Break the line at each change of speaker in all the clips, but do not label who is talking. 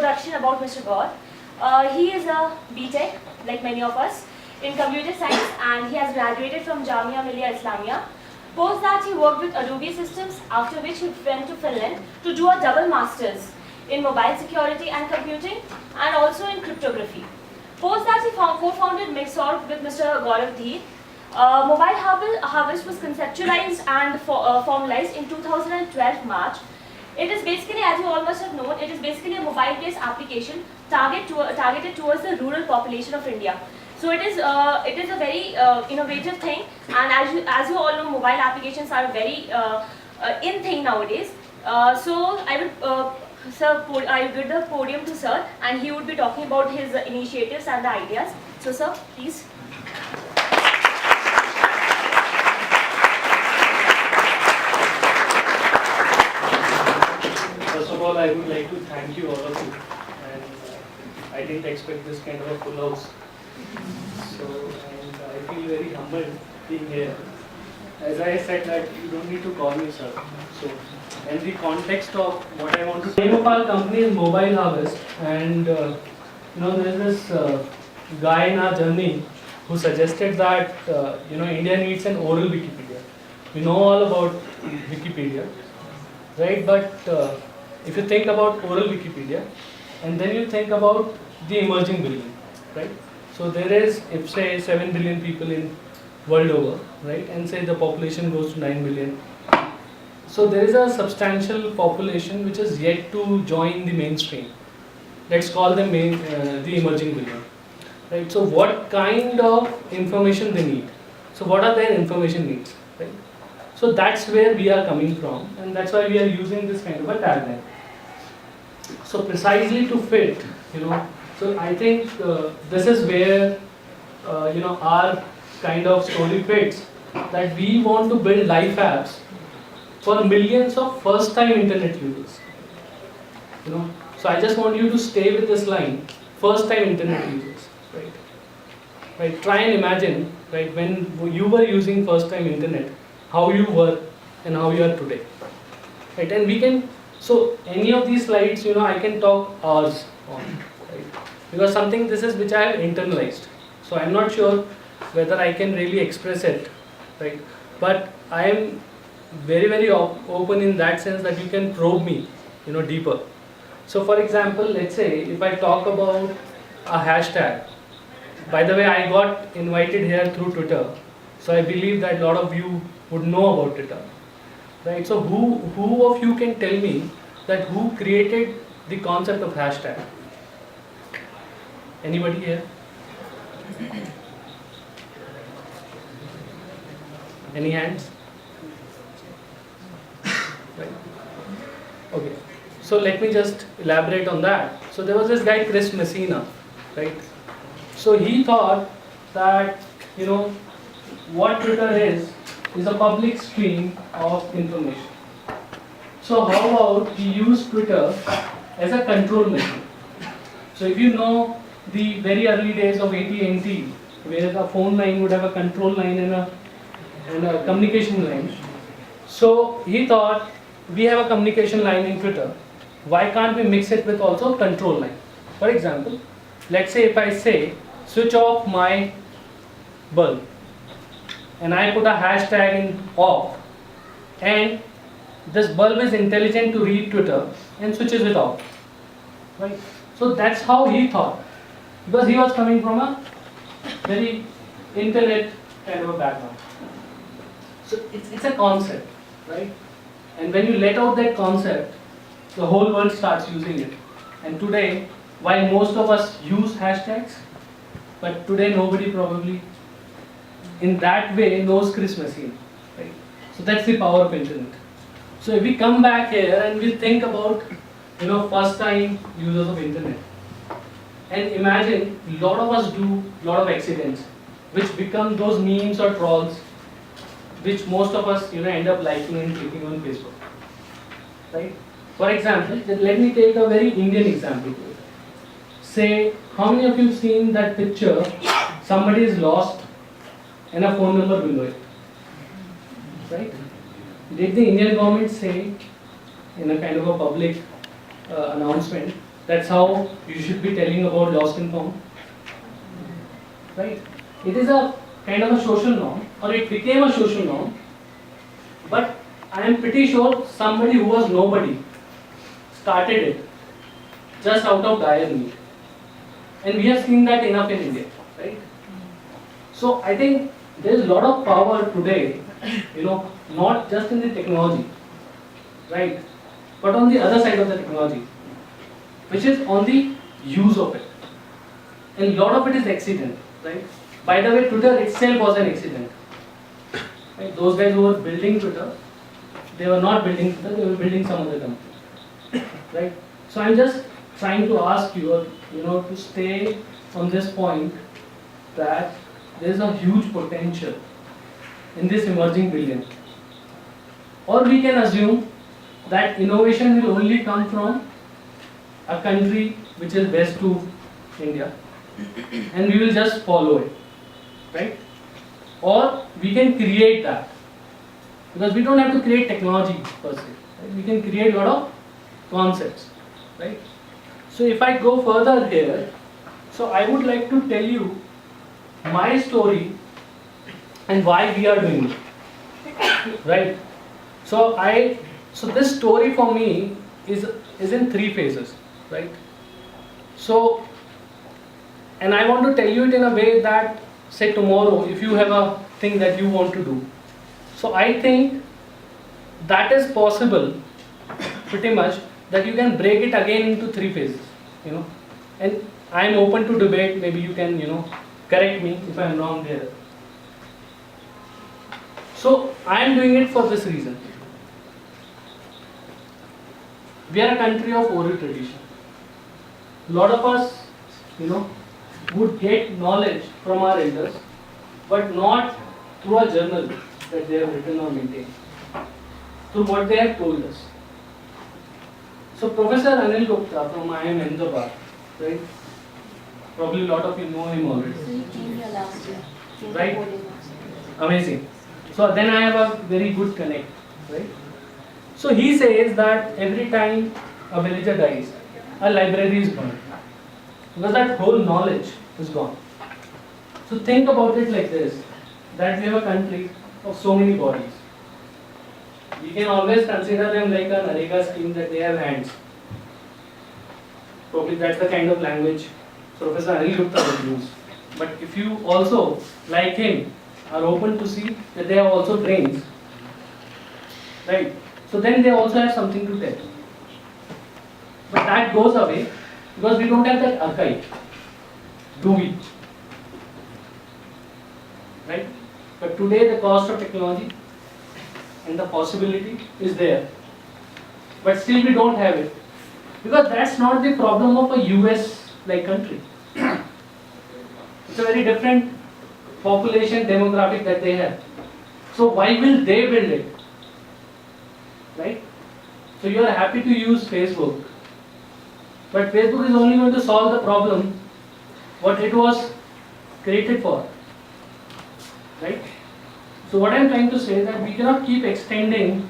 introduction about Mr. Gaur. He is a BTech, like many of us, in computer science, and he has graduated from Jamia Millia Islamia. Post that, he worked with Adobe Systems, after which he went to Finland to do a double masters in mobile security and computing, and also in cryptography. Post that, he co-founded Mixorg with Mr. Gaurav Dheer. Mobile Harvest was conceptualized and formalized in 2012 March. It is basically, as you all must have known, it is basically a mobile-based application targeted towards the rural population of India. So it is a very innovative thing, and as you all know, mobile applications are a very in thing nowadays. So I will give the podium to sir, and he would be talking about his initiatives and the ideas. So sir, please.
First of all, I would like to thank you, all of you, and I didn't expect this kind of a full house. So, and I feel very humbled being here. As I said that you don't need to call me sir. So, in the context of what I want to say, name of our company is Mobile Harvest, and there is this guy in our journey who suggested that India needs an oral Wikipedia. We know all about Wikipedia, right? But if you think about oral Wikipedia, and then you think about the emerging billion, right? So there is, if say 7 billion people in world over, right, and say the population goes to 9 billion. So there is a substantial population which is yet to join the mainstream. Let's call them the emerging billion, right? So what kind of information they need? So what are their information needs, right? So that's where we are coming from, and that's why we are using this kind of a tagline. So precisely to fit, so I think this is where our kind of story fits, that we want to build life apps for millions of first-time internet users. So I just want you to stay with this line: first-time internet users, right? Right. Try and imagine, right, when you were using first-time internet, how you were and how you are today, right? And we can. So any of these slides, I can talk hours on, right? Because this is which I have internalized. So I'm not sure whether I can really express it, right? But I am very, very open in that sense that you can probe me, deeper. So for example, let's say if I talk about a hashtag. By the way, I got invited here through Twitter. So I believe that a lot of you would know about Twitter. Right, so who of you can tell me that who created the concept of hashtag? Anybody here? Any hands? Right. Okay. So let me just elaborate on that. So there was this guy Chris Messina, right? So he thought that what Twitter is a public stream of information. So how about we use Twitter as a control machine? So if you know the very early days of AT&T, where a phone line would have a control line and a communication line. So he thought, we have a communication line in Twitter, why can't we mix it with also control line? For example, let's say if I say switch off my bulb, and I put a hashtag in off, and this bulb is intelligent to read Twitter and switches it off, right? So that's how he thought, because he was coming from a very internet kind of a background. So it's a concept, right? And when you let out that concept, the whole world starts using it. And today, while most of us use hashtags, but today nobody probably in that way knows Chris Messina, right? So that's the power of internet. So if we come back here and we think about first time users of internet, and imagine a lot of us do a lot of accidents which become those memes or trolls which most of us end up liking and clicking on Facebook, right? For example, let me take a very Indian example. Say, how many of you have seen that picture, somebody is lost and a phone number below it, right? Did the Indian government say in a kind of a public announcement That's how you should be telling about lost and found. Right? It is a kind of a social norm, or it became a social norm, but I am pretty sure somebody who was nobody started it just out of dire need. And we have seen that enough in India, right? So I think there is a lot of power today, not just in the technology, right? But on the other side of the technology, which is on the use of it. And a lot of it is accident, right? By the way, Twitter itself was an accident. Right? Those guys who were building Twitter, they were not building Twitter, they were building some other company, right? So I'm just trying to ask you, to stay on this point that there is a huge potential in this emerging billion. Or we can assume that innovation will only come from a country which is best to India, and we will just follow it, right? Or we can create that, because we don't have to create technology per se, right? We can create a lot of concepts, right? So if I go further here, so I would like to tell you my story and why we are doing it, right? So this story for me is in 3 phases, right? So, and I want to tell you it in a way that, say tomorrow, if you have a thing that you want to do, so I think that is possible, pretty much, that you can break it again into 3 phases, and I am open to debate. Maybe you can, correct me if I am wrong there. So I am doing it for this reason. We are a country of oral tradition. A lot of us, would get knowledge from our elders, but not through a journal that they have written or maintained, through what they have told us. So Professor Anil Gupta from IIM Ahmedabad, right? Probably a lot of you know him already.
So he came here last year.
Right? Amazing. So then I have a very good connect, right? So he says that every time a villager dies, a library is burned, because that whole knowledge is gone. So think about it like this, that we have a country of so many bodies. We can always consider them like a Narega scheme, that they have hands. Probably that's the kind of language Professor Anil Gupta would use. But if you also, like him, are open to see that they have also brains, right? So then they also have something to tell. But that goes away because we don't have that archive, do we? Right? But today the cost of technology and the possibility is there, but still we don't have it, because that's not the problem of a US like country. It's a very different population demographic that they have. So why will they build it? Right? So you are happy to use Facebook, but Facebook is only going to solve the problem what it was created for. Right? So what I am trying to say is that we cannot keep extending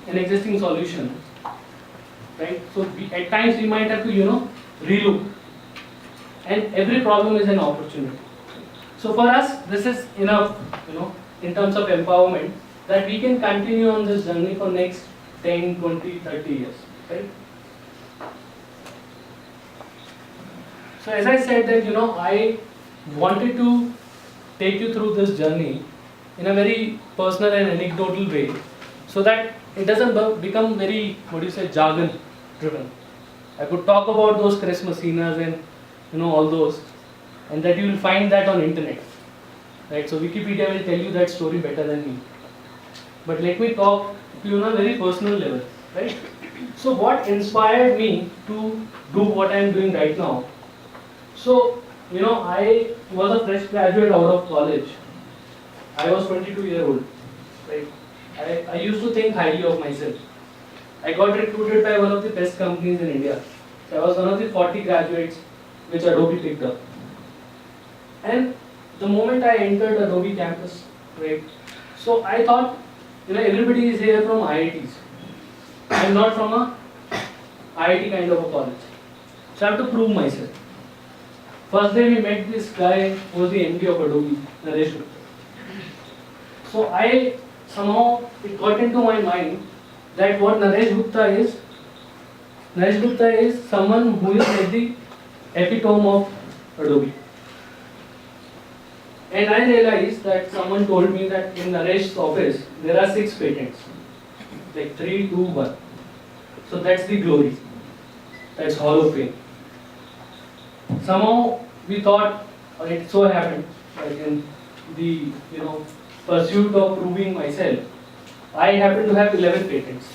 an existing solution. Right? So at times we might have to, relook. And every problem is an opportunity. So for us, this is enough, in terms of empowerment, that we can continue on this journey for next 10, 20, 30 years. Right? So as I said that, I wanted to take you through this journey in a very personal and anecdotal way, so that it doesn't become very, jargon driven. I could talk about those Chris Messinas and all those, and that you will find that on internet, right? So Wikipedia will tell you that story better than me. But let me talk to you on a very personal level, right? So what inspired me to do what I am doing right now? So, I was a fresh graduate out of college. I was 22 years old, right? I used to think highly of myself. I got recruited by one of the best companies in India. So I was one of the 40 graduates which Adobe picked up. And the moment I entered Adobe campus, right? So I thought, everybody is here from IITs. I am not from a IIT kind of a college. So I have to prove myself. First day we met this guy who was the MD of Adobe, Naresh Gupta. So somehow it got into my mind that what Naresh Gupta is someone who is like the epitome of Adobe. And I realized that someone told me that in Naresh's office there are 6 patents, like 3, 2, 1. So that's the glory. That's Hall of Fame. Somehow we thought, or it so happened, that in the pursuit of proving myself, I happened to have 11 patents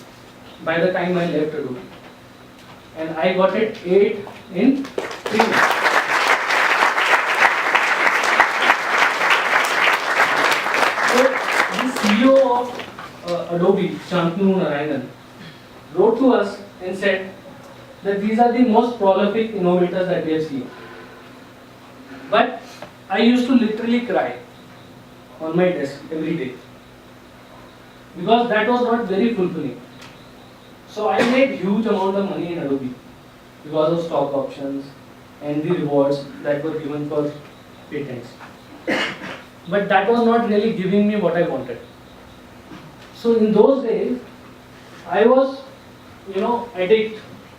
by the time I left Adobe, and I got it 8 in 3 months. So the CEO of Adobe, Shantanu Narayanan, wrote to us and said that these are the most prolific innovators that we have seen. But I used to literally cry on my desk every day because that was not very fulfilling. So I made huge amount of money in Adobe because of stock options and the rewards that were given for patents. But that was not really giving me what I wanted. So in those days, I was,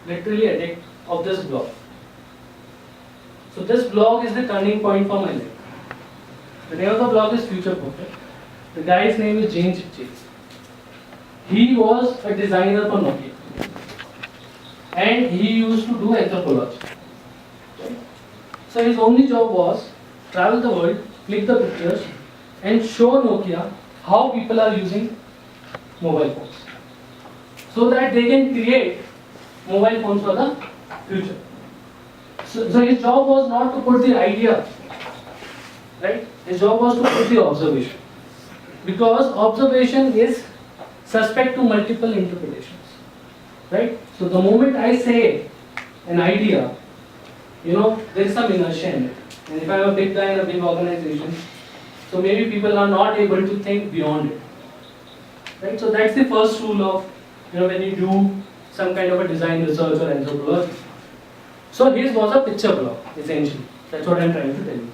literally addict of this blog. So this blog is the turning point for my life. The name of the blog is Future Perfect. The guy's name is James Chase. He was a designer for Nokia, and he used to do anthropology. So his only job was travel the world, click the pictures, and show Nokia how people are using mobile phones, so that they can create mobile phones for the future. So his job was not to put the idea, right? His job was to put the observation, because observation is suspect to multiple interpretations, right? So the moment I say an idea, there is some inertia in it. And if I am a big guy in a big organization, so maybe people are not able to think beyond it, right? So that's the first rule of, when you do some kind of a design research or anthropology. So his was a picture blog, essentially. That's what I'm trying to tell you.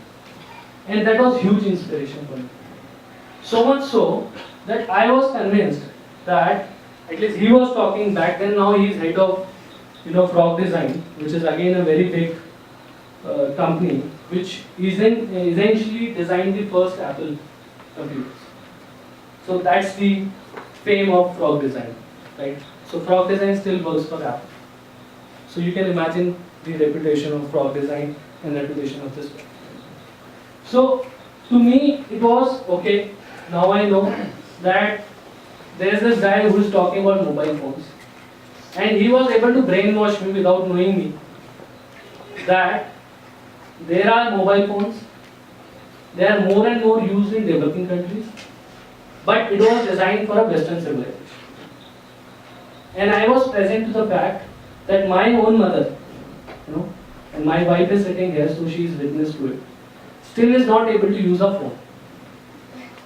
And that was huge inspiration for me. So much so that I was convinced that, at least he was talking back then, now he is head of Frog Design, which is again a very big company, which essentially designed the first Apple computers. So that's the fame of Frog Design, right? So Frog Design still works for Apple. So you can imagine the reputation of Frog Design and reputation of this. So to me it was okay. Now I know that there is this guy who is talking about mobile phones, and he was able to brainwash me without knowing me that there are mobile phones, they are more and more used in developing countries, but it was designed for a Western civilization. And I was present to the fact that my own mother, and my wife is sitting here, so she is witness to it, still is not able to use a phone.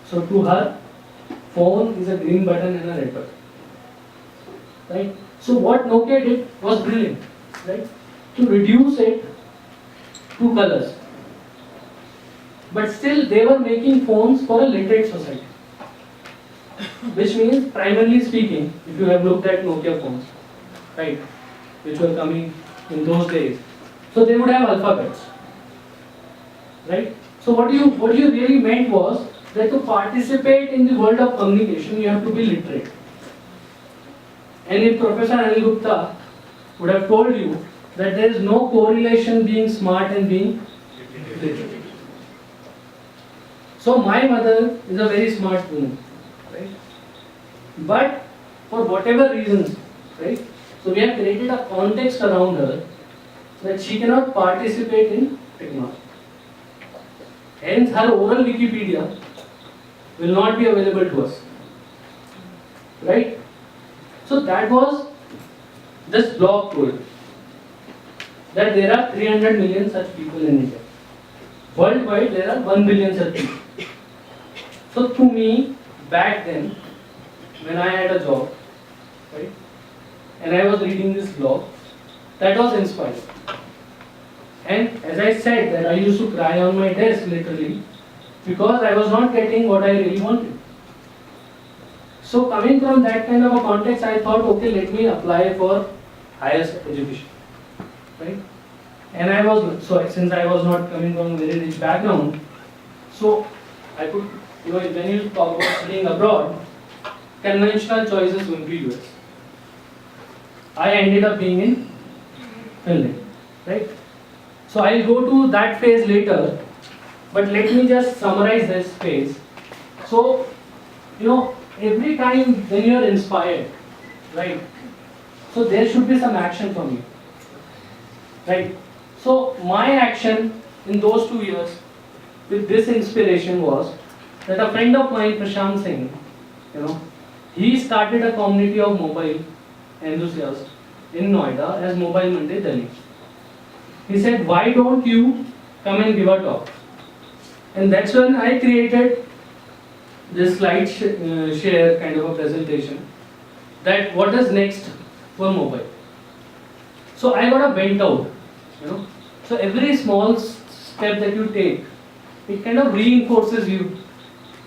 So to her, phone is a green button and a red button, right? So what Nokia did was brilliant, right? To reduce it to colors. But still they were making phones for a literate society. Which means, primarily speaking, if you have looked at Nokia phones, right, which were coming in those days, so they would have alphabets, right? So what you really meant was that to participate in the world of communication, you have to be literate. And if Professor Anil Gupta would have told you that there is no correlation being smart and being literate. So my mother is a very smart woman, right? But for whatever reasons, right? So we have created a context around her that she cannot participate in technology. Hence her oral Wikipedia will not be available to us, right? So that was this blog told that there are 300 million such people in India. Worldwide there are 1 billion such people. So to me, back then, when I had a job, right, and I was reading this blog, That was inspiring. And as I said, that I used to cry on my desk literally because I was not getting what I really wanted. So coming from that kind of a context, I thought, okay, let me apply for higher education, right? And I was, so since I was not coming from a very rich background, so I could, when you talk about studying abroad, conventional choices will be US. I ended up being in Finland, right? So I'll go to that phase later, but let me just summarize this phase. So, every time when you are inspired, right? So there should be some action from you, right? So my action in those 2 years with this inspiration was that a friend of mine, Prashant Singh, he started a community of mobile enthusiasts in Noida as Mobile Monday Delhi. He said, why don't you come and give a talk? And that's when I created this slide share kind of a presentation, that what is next for mobile. So I got a vent out, So every small step that you take, it kind of reinforces you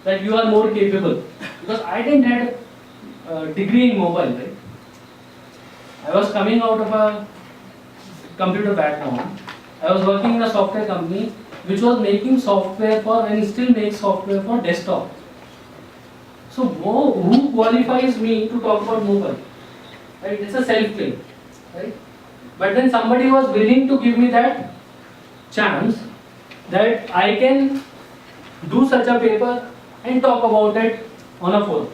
that you are more capable. Because I didn't have a degree in mobile, right? I was coming out of a computer background. I was working in a software company which was making software for, and still makes software for desktop. So who qualifies me to talk about mobile? Right? It's a self-claim, right? But then somebody was willing to give me that chance that I can do such a paper and talk about it on a forum.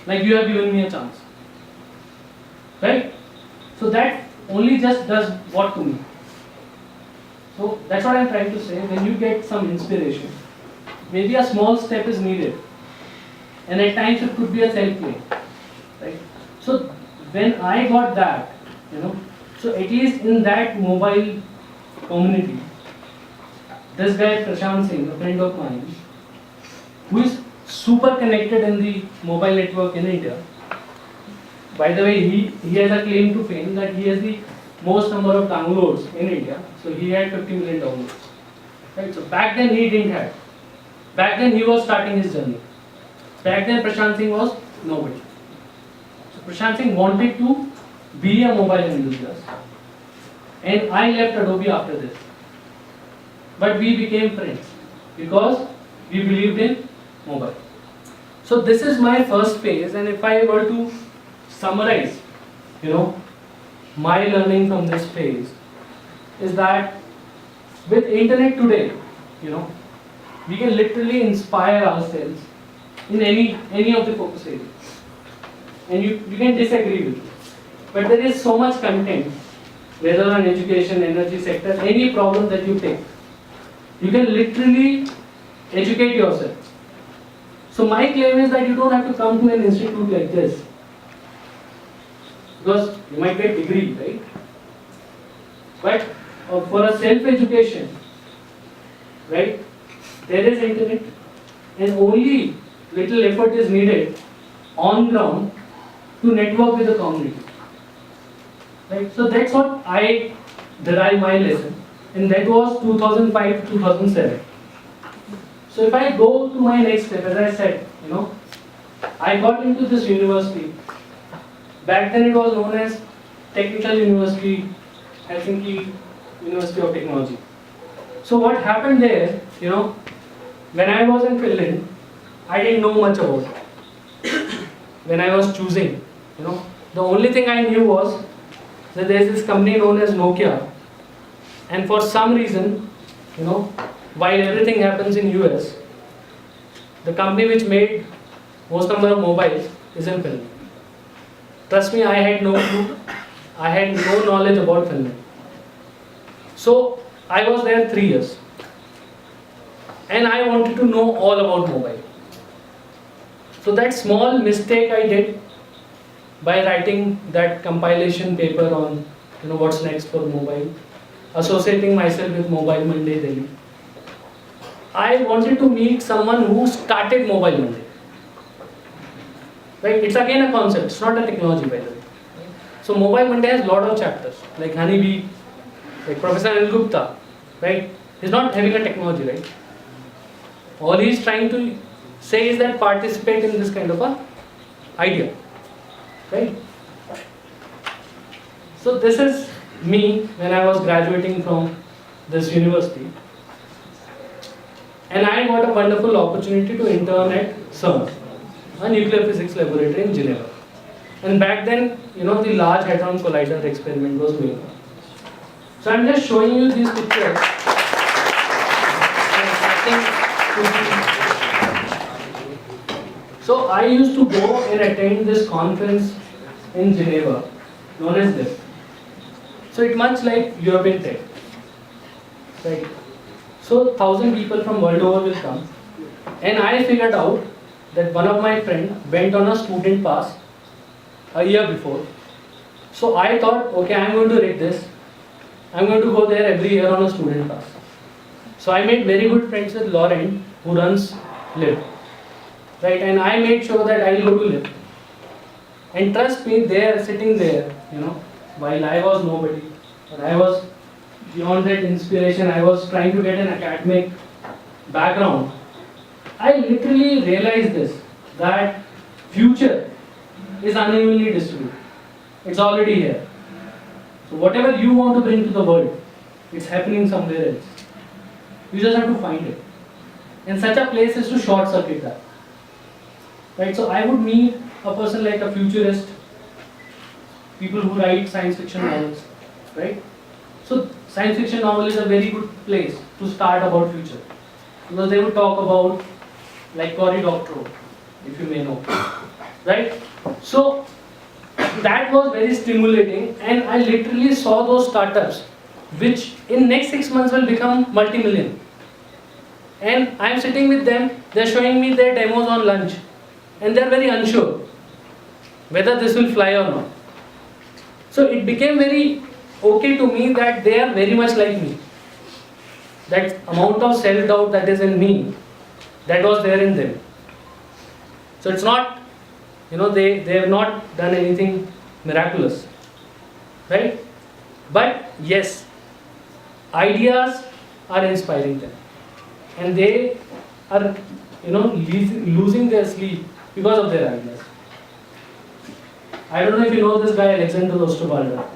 Like you have given me a chance. Right? So that only just does what to me? So that's what I'm trying to say. When you get some inspiration, maybe a small step is needed. And at times it could be a self-claim. Right? So when I got that, so at least in that mobile community, this guy Prashant Singh, a friend of mine, who is super connected in the mobile network in India. By the way, he has a claim to fame that he has the most number of downloads in India. So he had 50 million downloads. Right? So back then he didn't have. Back then he was starting his journey. Back then Prashant Singh was nobody. So Prashant Singh wanted to be a mobile enthusiast. And I left Adobe after this. But we became friends because we believed in mobile. So this is my first phase, and if I were to summarize, my learning from this phase is that with internet today, we can literally inspire ourselves in any of the focus areas. And you can disagree with it. But there is so much content, whether on education, energy sector, any problem that you take, you can literally educate yourself. So my claim is that you don't have to come to an institute like this, because you might get degree, right? But for a self-education, right, there is internet, and only little effort is needed on ground to network with the community. Right? So that's what I derived my lesson, and that was 2005 to 2007. So if I go to my next step, as I said, I got into this university. Back then it was known as Technical University, Helsinki University of Technology. So what happened there, when I was in Finland, I didn't know much about it. When I was choosing, the only thing I knew was that there is this company known as Nokia, and for some reason, while everything happens in US, the company which made most number of mobiles is in Finland. Trust me, I had no clue. I had no knowledge about Finland. So I was there 3 years, and I wanted to know all about mobile. So that small mistake I did by writing that compilation paper on what's next for mobile, associating myself with Mobile Monday Delhi. I wanted to meet someone who started Mobile Monday. Right? It's again a concept, it's not a technology, by the way. So Mobile Monday has lot of chapters, like Honeybee, like Professor Anil Gupta, right? He's not having a technology, right? All he's trying to say is that participate in this kind of a idea, right? So this is me when I was graduating from this university, and I got a wonderful opportunity to intern at CERN, a nuclear physics laboratory in Geneva. And back then, the Large Hadron Collider experiment was going on. So I'm just showing you these pictures. So I used to go and attend this conference in Geneva, known as LIFT. So it's much like European Tech, right? So 1,000 people from world over will come, and I figured out that one of my friend went on a student pass a year before. So I thought, okay, I'm going to read this. I'm going to go there every year on a student pass. So I made very good friends with Laurent, who runs LIFT, right? And I made sure that I'll go to LIFT. And trust me, sitting there, while I was nobody, and I was beyond that inspiration, I was trying to get an academic background. I literally realized this, that future is unevenly distributed. It's already here. So whatever you want to bring to the world, it's happening somewhere else. You just have to find it. And such a place is to short circuit that. Right? So I would meet a person like a futurist, people who write science fiction novels, right? So science fiction novel is a very good place to start about future, because they would talk about like Cory Doctorow, if you may know, right? So that was very stimulating, and I literally saw those startups which in next 6 months will become multi-million. And I'm sitting with them, they're showing me their demos on lunch, and they're very unsure whether this will fly or not. So it became very okay to me that they are very much like me. That amount of self-doubt that is in me, that was there in them. So it's not, they have not done anything miraculous, right? But yes, ideas are inspiring them, and they are, losing their sleep because of their ideas. I don't know if you know this guy, Alexander Osterwalder.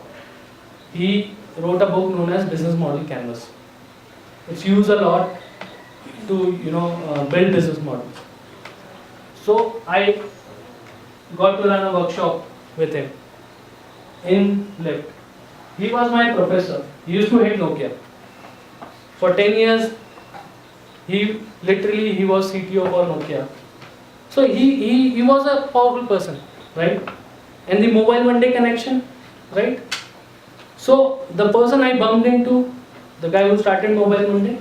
He wrote a book known as Business Model Canvas. It's used a lot to build business models. So I got to run a workshop with him in LIFT. He was my professor. He used to head Nokia. For 10 years, he was CTO for Nokia. So he was a powerful person, right? And the Mobile Monday connection, right? So the person I bumped into, the guy who started Mobile Monday,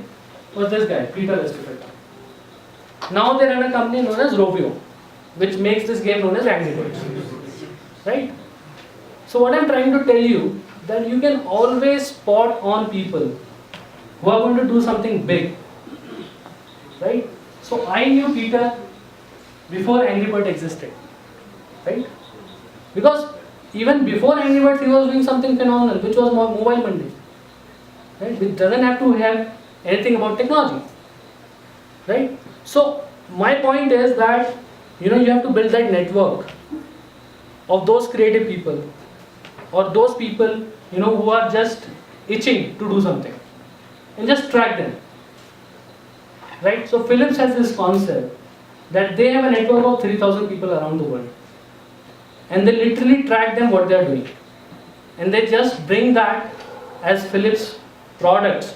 was this guy, Peter Estefeta. Now they run a company known as Rovio, which makes this game known as Angry Birds, right? So what I'm trying to tell you, that you can always spot on people who are going to do something big, right? So I knew Peter before Angry Bird existed, right? Because even before Angry Birds, he was doing something phenomenal, which was Mobile Monday, right? It doesn't have to have anything about technology, right? So my point is that you have to build that network of those creative people, or those people who are just itching to do something, and just track them, right? So Philips has this concept that they have a network of 3,000 people around the world, and they literally track them what they are doing, and they just bring that as Philips products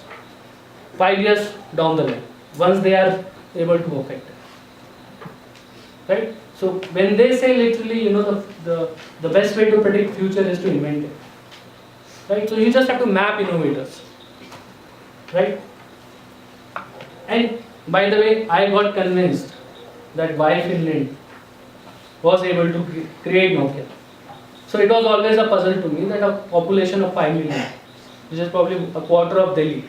5 years down the line, once they are able to perfect it, right? So when they say literally, the best way to predict future is to invent it, right? So you just have to map innovators, right? And by the way, I got convinced that why Finland was able to create Nokia. So it was always a puzzle to me that a population of 5 million, which is probably a quarter of Delhi,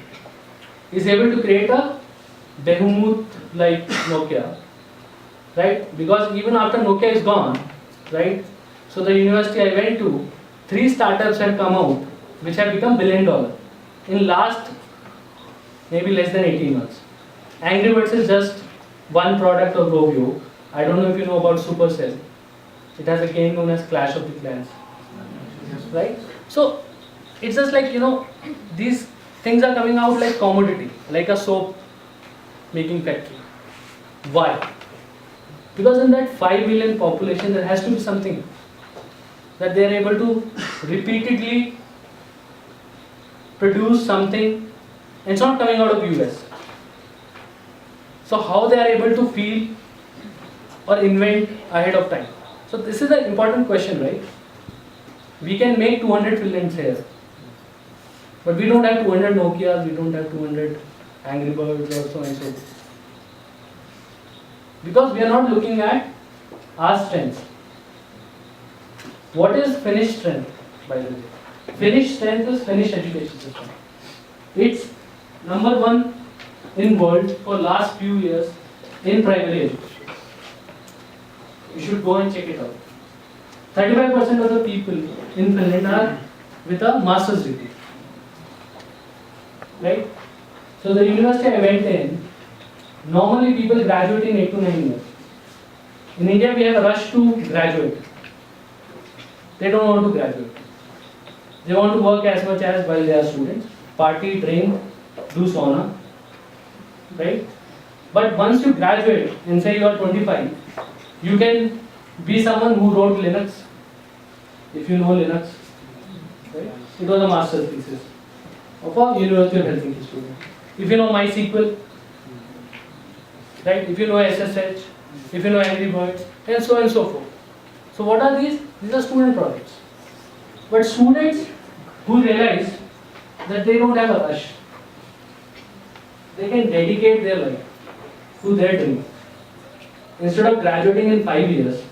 is able to create a behemoth like Nokia, right? Because even after Nokia is gone, right? So the university I went to 3 startups have come out which have become $1 billion in last maybe less than 18 months. Angry Birds is just one product of Rovio. I don't know if you know about Supercell. It has a game known as Clash of the Clans, right? So it's just like, these things are coming out like commodity, like a soap making factory. Why? Because in that 5 billion population there has to be something that they are able to repeatedly produce something, and it's not coming out of US. So how they are able to feel or invent ahead of time? So this is an important question, right? We can make 200 films here, but we don't have 200 Nokias, we don't have 200 Angry Birds or so and so. Because we are not looking at our strengths. What is Finnish strength, by the way? Finnish strength is Finnish education system. It's number 1 in world for last few years in primary education. You should go and check it out. 35% of the people in Finland are with a master's degree. Right? So the university I went in, normally people graduate in 8 to 9 years. In India we have a rush to graduate. They don't want to graduate. They want to work as much as while they are students. Party, drink, do sauna. Right? But once you graduate and say you are 25, you can be someone who wrote Linux. If you know Linux. Right? It was a master's thesis of a University of Helsinki student. If you know MySQL, right? If you know SSH, if you know Angry Birds, and so forth. So what are these? These are student projects. But students who realize that they don't have a rush, they can dedicate their life to their dream. Instead of graduating in 5 years,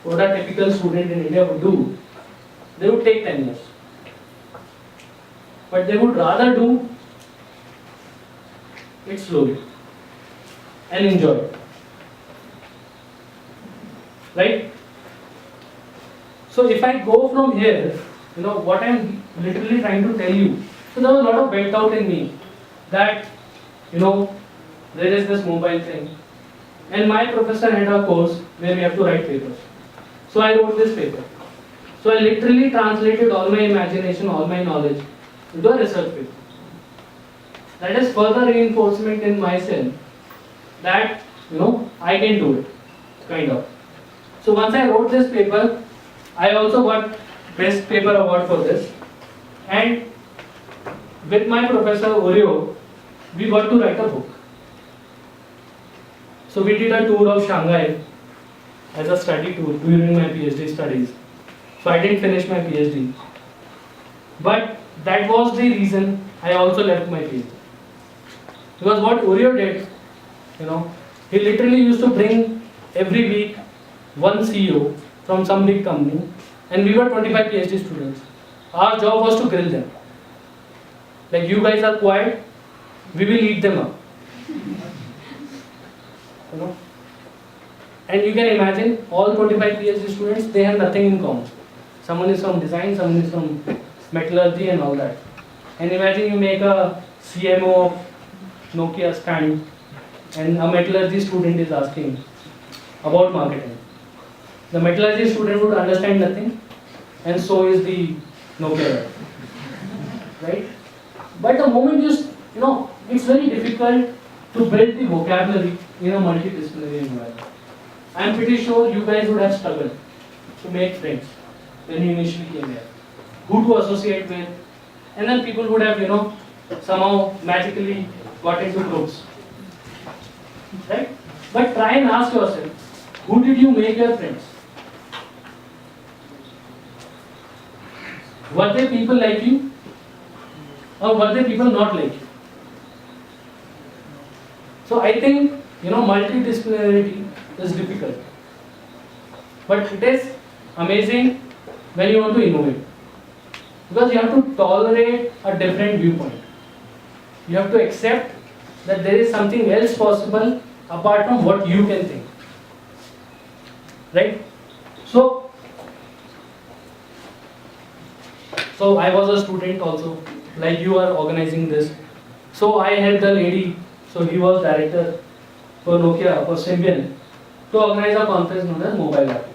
what a typical student in India would do, they would take 10 years. But they would rather do it slowly and enjoy it. Right? So if I go from here, what I'm literally trying to tell you, so there was a lot of went out in me that, there is this mobile thing. And my professor had a course where we have to write papers. So I wrote this paper. So I literally translated all my imagination, all my knowledge into a research paper. That is further reinforcement in myself that, I can do it, kind of. So once I wrote this paper, I also got best paper award for this. And with my professor Oreo, we got to write a book. So we did a tour of Shanghai as a study tour during my PhD studies. So I didn't finish my PhD. But that was the reason I also left my PhD. Because what Oreo did, he literally used to bring every week one CEO from some big company, and we were 25 PhD students. Our job was to grill them. Like, you guys are quiet, we will eat them up. And you can imagine all 25 PhD students, they have nothing in common. Someone is from design, someone is from metallurgy and all that. And imagine you make a CMO of Nokia stand, and a metallurgy student is asking about marketing. The metallurgy student would understand nothing, and so is the Nokia, right? But the moment it's very difficult to build the vocabulary in a multidisciplinary environment. I'm pretty sure you guys would have struggled to make friends when you initially came here. Who to associate with, and then people would have, somehow magically got into groups. Right? But try and ask yourself, who did you make your friends? Were they people like you? Or were they people not like you? So I think, multidisciplinarity is difficult. But it is amazing when you want to innovate. Because you have to tolerate a different viewpoint. You have to accept that there is something else possible apart from what you can think. Right? So, So I was a student also, like you are organizing this. So I helped the lady, so he was director for Nokia, for Symbian, to organize a conference known as Mobile Africa.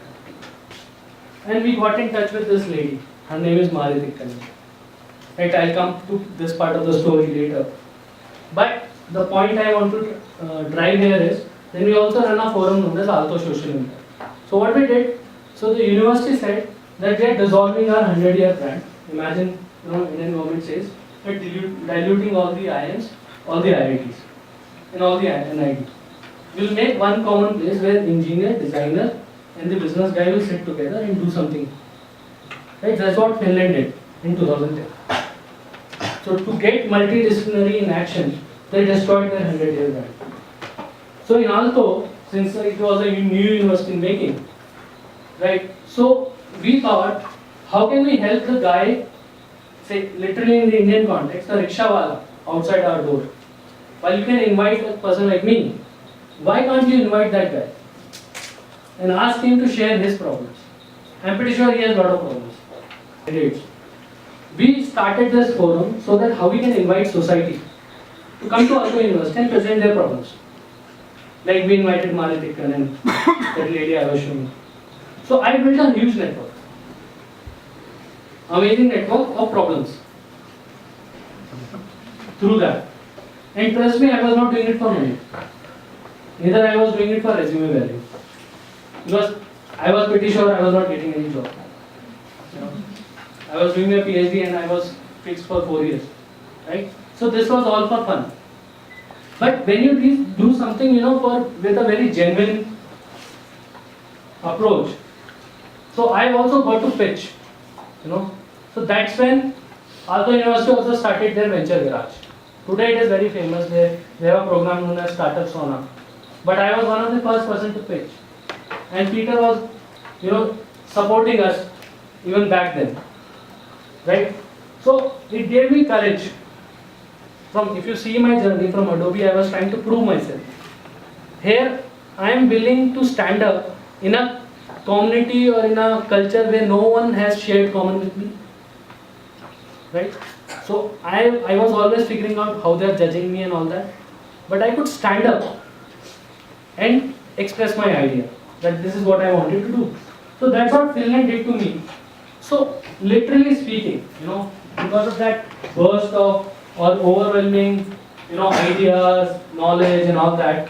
And we got in touch with this lady. Her name is Mari Dikkani. Right, I'll come to this part of the story later. But the point I want to drive here is, then we also run a forum known as Alto Social Impact. So what we did, so the university said that they are dissolving our 100-year plan. Imagine, Indian government says that diluting all the IIMs, all the IITs, and all the NITs. We'll make one common place where engineer, designer, and the business guy will sit together and do something. Right? That's what Finland did in 2010. So to get multidisciplinary in action, they destroyed their 100-year plan. So in Alto, since it was a new university in making, right? So we thought, how can we help the guy, say literally in the Indian context, the rickshawala outside our door? While you can invite a person like me, why can't you invite that guy and ask him to share his problems? I'm pretty sure he has a lot of problems. We started this forum so that how we can invite society to come to Alto University and present their problems. Like we invited Mari Dikkani and that lady I was showing. So I built a huge network. Amazing network of problems. Through that. And trust me, I was not doing it for money. Neither I was doing it for resume value. Because I was pretty sure I was not getting any job. I was doing a PhD and I was fixed for 4 years. Right? So this was all for fun. But when you do something, with a very genuine approach. So I also got to pitch. So that's when Alto University also started their venture garage. Today it is very famous. They have a program known as Startup Sona. But I was one of the first person to pitch. And Peter was, supporting us even back then. Right? So it gave me courage. If you see my journey from Adobe, I was trying to prove myself. Here, I am willing to stand up in a community or in a culture where no one has shared common with me. Right? So I was always figuring out how they are judging me and all that. But I could stand up and express my idea that this is what I wanted to do. So that's what Finland did to me. So literally speaking, because of that burst of or overwhelming, ideas, knowledge and all that.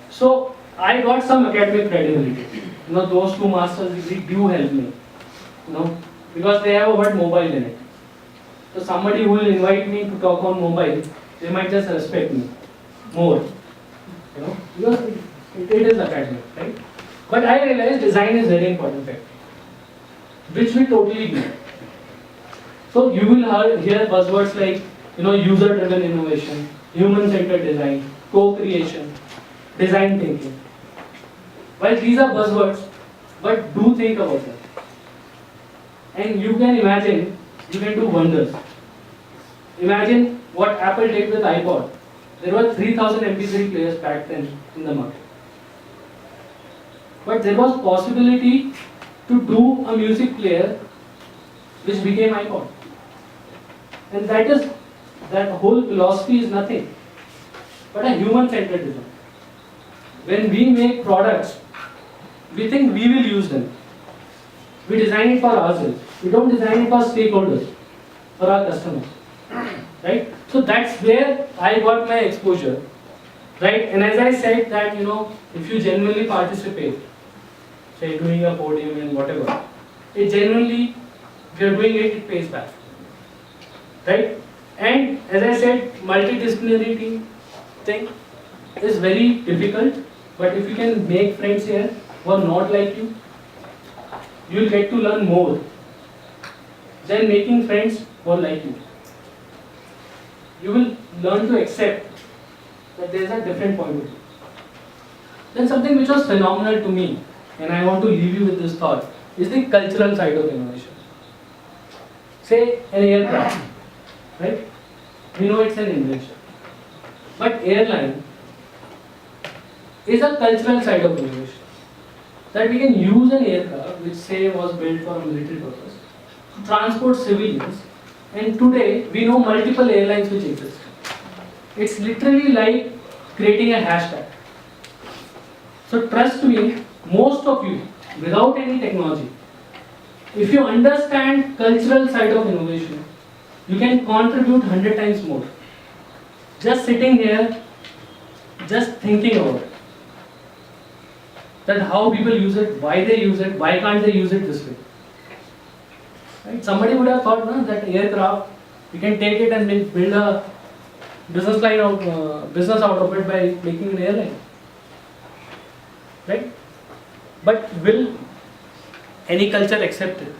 So I got some academic credibility. Those 2 master's degrees do help me. Because they have a word mobile in it. So somebody who will invite me to talk on mobile, they might just respect me more. Because it is academic, right? But I realized design is very important factor, which we totally do. So you will hear buzzwords like user-driven innovation, human-centered design, co-creation, design thinking. Well, these are buzzwords, but do think about them. And you can imagine, you can do wonders. Imagine what Apple did with iPod. There were 3,000 MP3 players back then in the market. But there was possibility to do a music player which became iPod. And that whole philosophy is nothing but a human-centered design. When we make products, we think we will use them. We design it for ourselves. We don't design it for stakeholders, for our customers. Right? So that's where I got my exposure. Right? And as I said that, if you genuinely participate, say doing a podium and whatever, it genuinely, if you're doing it, it pays back. Right? And as I said, multidisciplinary team thing is very difficult, but if you can make friends here who are not like you, you will get to learn more than making friends who are like you. You will learn to accept that there is a different point of view. Then something which was phenomenal to me, and I want to leave you with this thought, is the cultural side of innovation. Say an aircraft, right? We know it's an invention. But airline is a cultural side of innovation. That we can use an aircraft which say was built for a military purpose to transport civilians And today we know multiple airlines which exist. It's literally like creating a hashtag. So trust me, most of you, without any technology, if you understand cultural side of innovation, you can contribute 100 times more. Just sitting here, just thinking about it. That how people use it, why they use it, why can't they use it this way. Right? Somebody would have thought no, that aircraft, we can take it and build a business out of it by making an airline. Right? But will any culture accept it?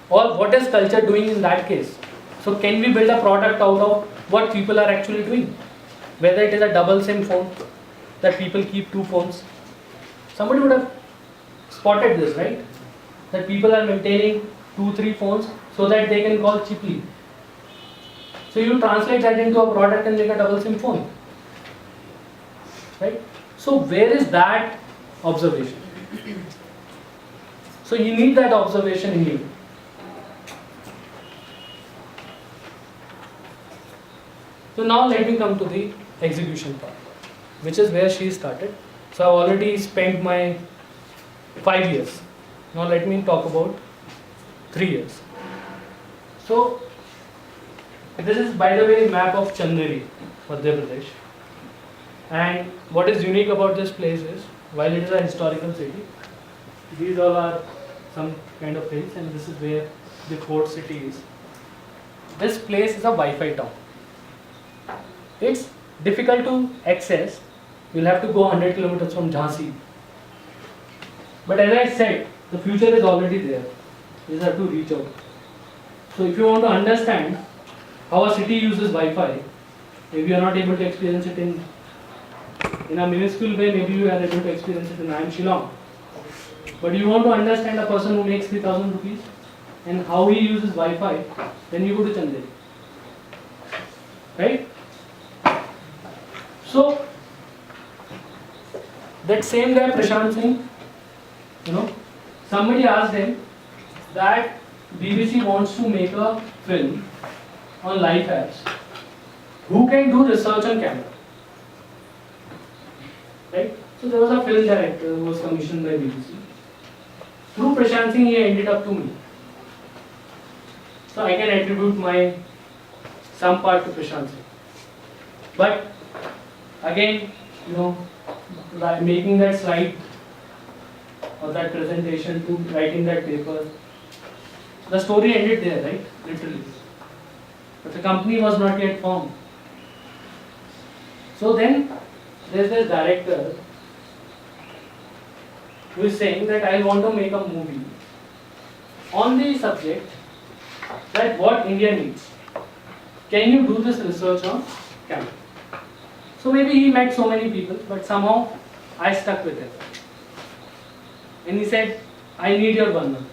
Or what is culture doing in that case? So can we build a product out of what people are actually doing? Whether it is a double SIM phone, that people keep two phones. Somebody would have spotted this, right? That people are maintaining 2-3 phones so that they can call cheaply. So you translate that into a product and make a double SIM phone. Right? So where is that observation? So you need that observation in you. So now let me come to the execution part, which is where she started. So I've already spent my 5 years. Now let me talk about 3 years. So this is, by the way, map of Chanderi, Madhya Pradesh. And what is unique about this place is, while it is a historical city, these all are some kind of hills, and this is where the fort city is. This place is a Wi-Fi town. It's difficult to access. You'll have to go 100 kilometers from Jhansi. But as I said, the future is already there. You just have to reach out. So if you want to understand how a city uses Wi-Fi, maybe you are not able to experience it in a minuscule way, maybe you are able to experience it in IIM Shillong. But you want to understand a person who makes 3,000 rupees and how he uses Wi-Fi, then you go to Chanderi. Right? So, that same guy Prashant Singh, somebody asked him that BBC wants to make a film on life apps. Who can do research on camera? Right? So there was a film director who was commissioned by BBC. Through Prashant Singh, he ended up to me. So I can attribute some part to Prashant Singh. But again, making that slide or that presentation to writing that paper, the story ended there, right? Literally. But the company was not yet formed. So then there's this director who is saying that I want to make a movie on the subject that what India needs. Can you do this research on camera? So maybe he met so many people, but somehow I stuck with him. And he said, I need your 1 month.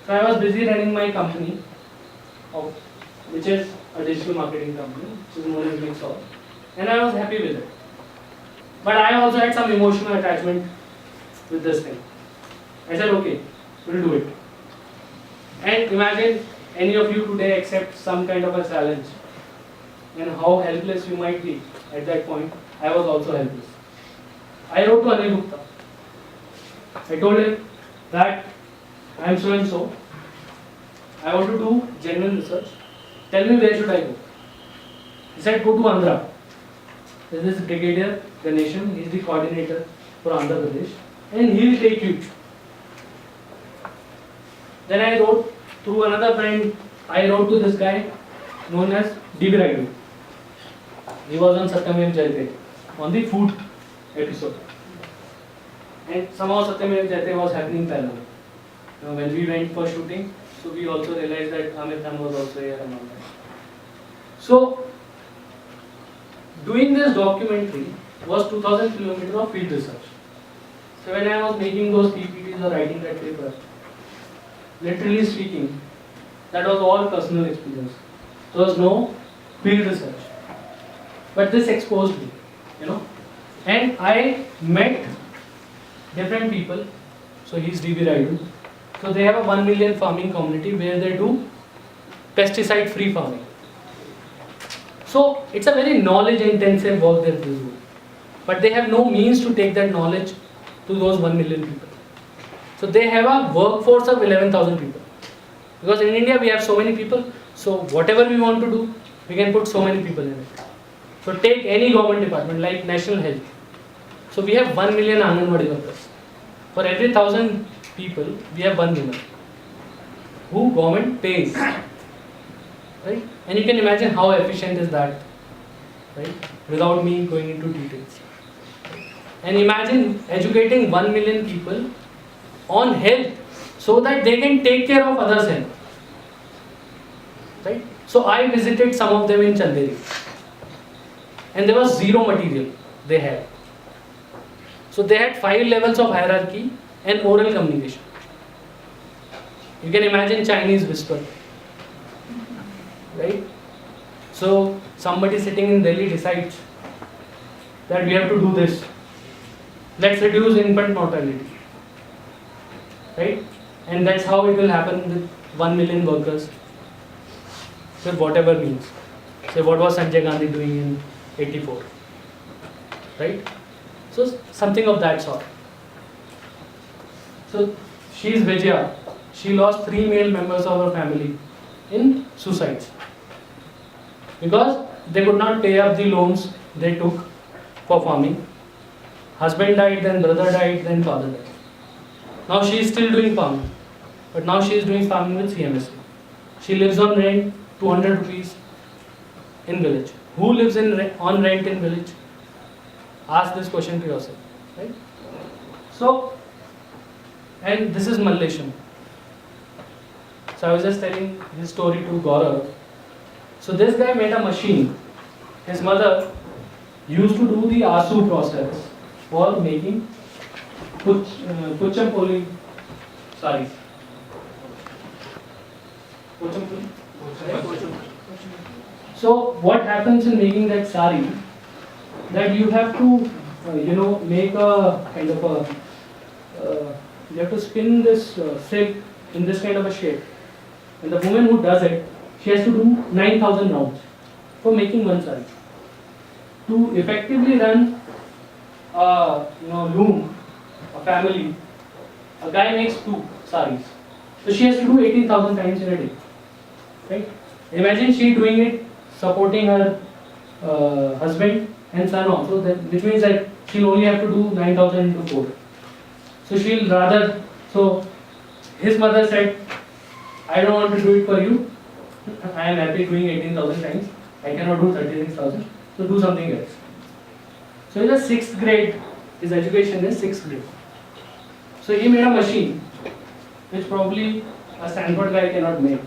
So I was busy running my company, which is a digital marketing company, which is known as Mixol, and I was happy with it. But I also had some emotional attachment with this thing. I said, okay, we'll do it. And imagine any of you today accept some kind of a challenge and how helpless you might be at that point. I was also helpless. I wrote to Anil Gupta. I told him that I am so and so. I want to do genuine research. Tell me where should I go. He said, go to Andhra. This is Brigadier Ganeshan. He is the coordinator for Andhra Pradesh, and he will take you. Then I wrote through another friend. I wrote to this guy known as D.B. Raidu. He was on Satyamev Jayate on the food episode, and somehow Satyamev Jayate was happening parallel. When we went for shooting, so we also realized that Amir Khan was also here and all that. So doing this documentary was 2,000 kilometers of field research. So when I was making those PPTs or writing that paper, literally speaking, that was all personal experience. There was no field research. But this exposed me, And I met different people. So he's D.B. Raidu. So they have a 1 million farming community where they do
pesticide-free farming. So it's a very knowledge-intensive work that they do, but they have no means to take that knowledge to those 1 million people. So they have a workforce of 11,000 people. Because in India we have so many people, so whatever we want to do, we can put so many people in it. So take any government department like National Health. So we have 1 million Anganwadi workers. For every 1,000 people, we have one woman who government pays. Right? And you can imagine how efficient is that, right? Without me going into details. And imagine educating 1 million people on health so that they can take care of others' health. Right? So I visited some of them in Chanderi. And there was zero material they had. So they had 5 levels of hierarchy and oral communication. You can imagine Chinese whisper. Right? So somebody sitting in Delhi decides that we have to do this. Let's reduce infant mortality. Right? And that's how it will happen with 1 million workers with whatever means. Say what was Sanjay Gandhi doing in 84. Right? So something of that sort. So she is Vijaya. She lost 3 male members of her family in suicides. Because they could not pay up the loans they took for farming. Husband died, then brother died, then father died. Now she is still doing farming. But now she is doing farming with CMSC. She lives on rent, 200 rupees in village. Who lives on rent in village? Ask this question to yourself. Right? So, and this is Mallesham. So I was just telling this story to Gaurav. So this guy made a machine. His mother used to do the ASU process for making Puchampoli sarees. So what happens in making that sari? That you have to, make a kind of a, you have to spin this silk in this kind of a shape. And the woman who does it, she has to do 9,000 rounds for making one sari. To effectively run a loom, a family, a guy makes 2 saris. So she has to do 18,000 times in a day. Right? Imagine she doing it, supporting her husband and son also, which means that she'll only have to do 9,000 into 4. So she'll rather, so his mother said, I don't want to do it for you. I am happy doing 18,000 times. I cannot do 36,000. So do something else. So in the 6th grade, his education is 6th grade. So he made a machine which probably a Stanford guy cannot make.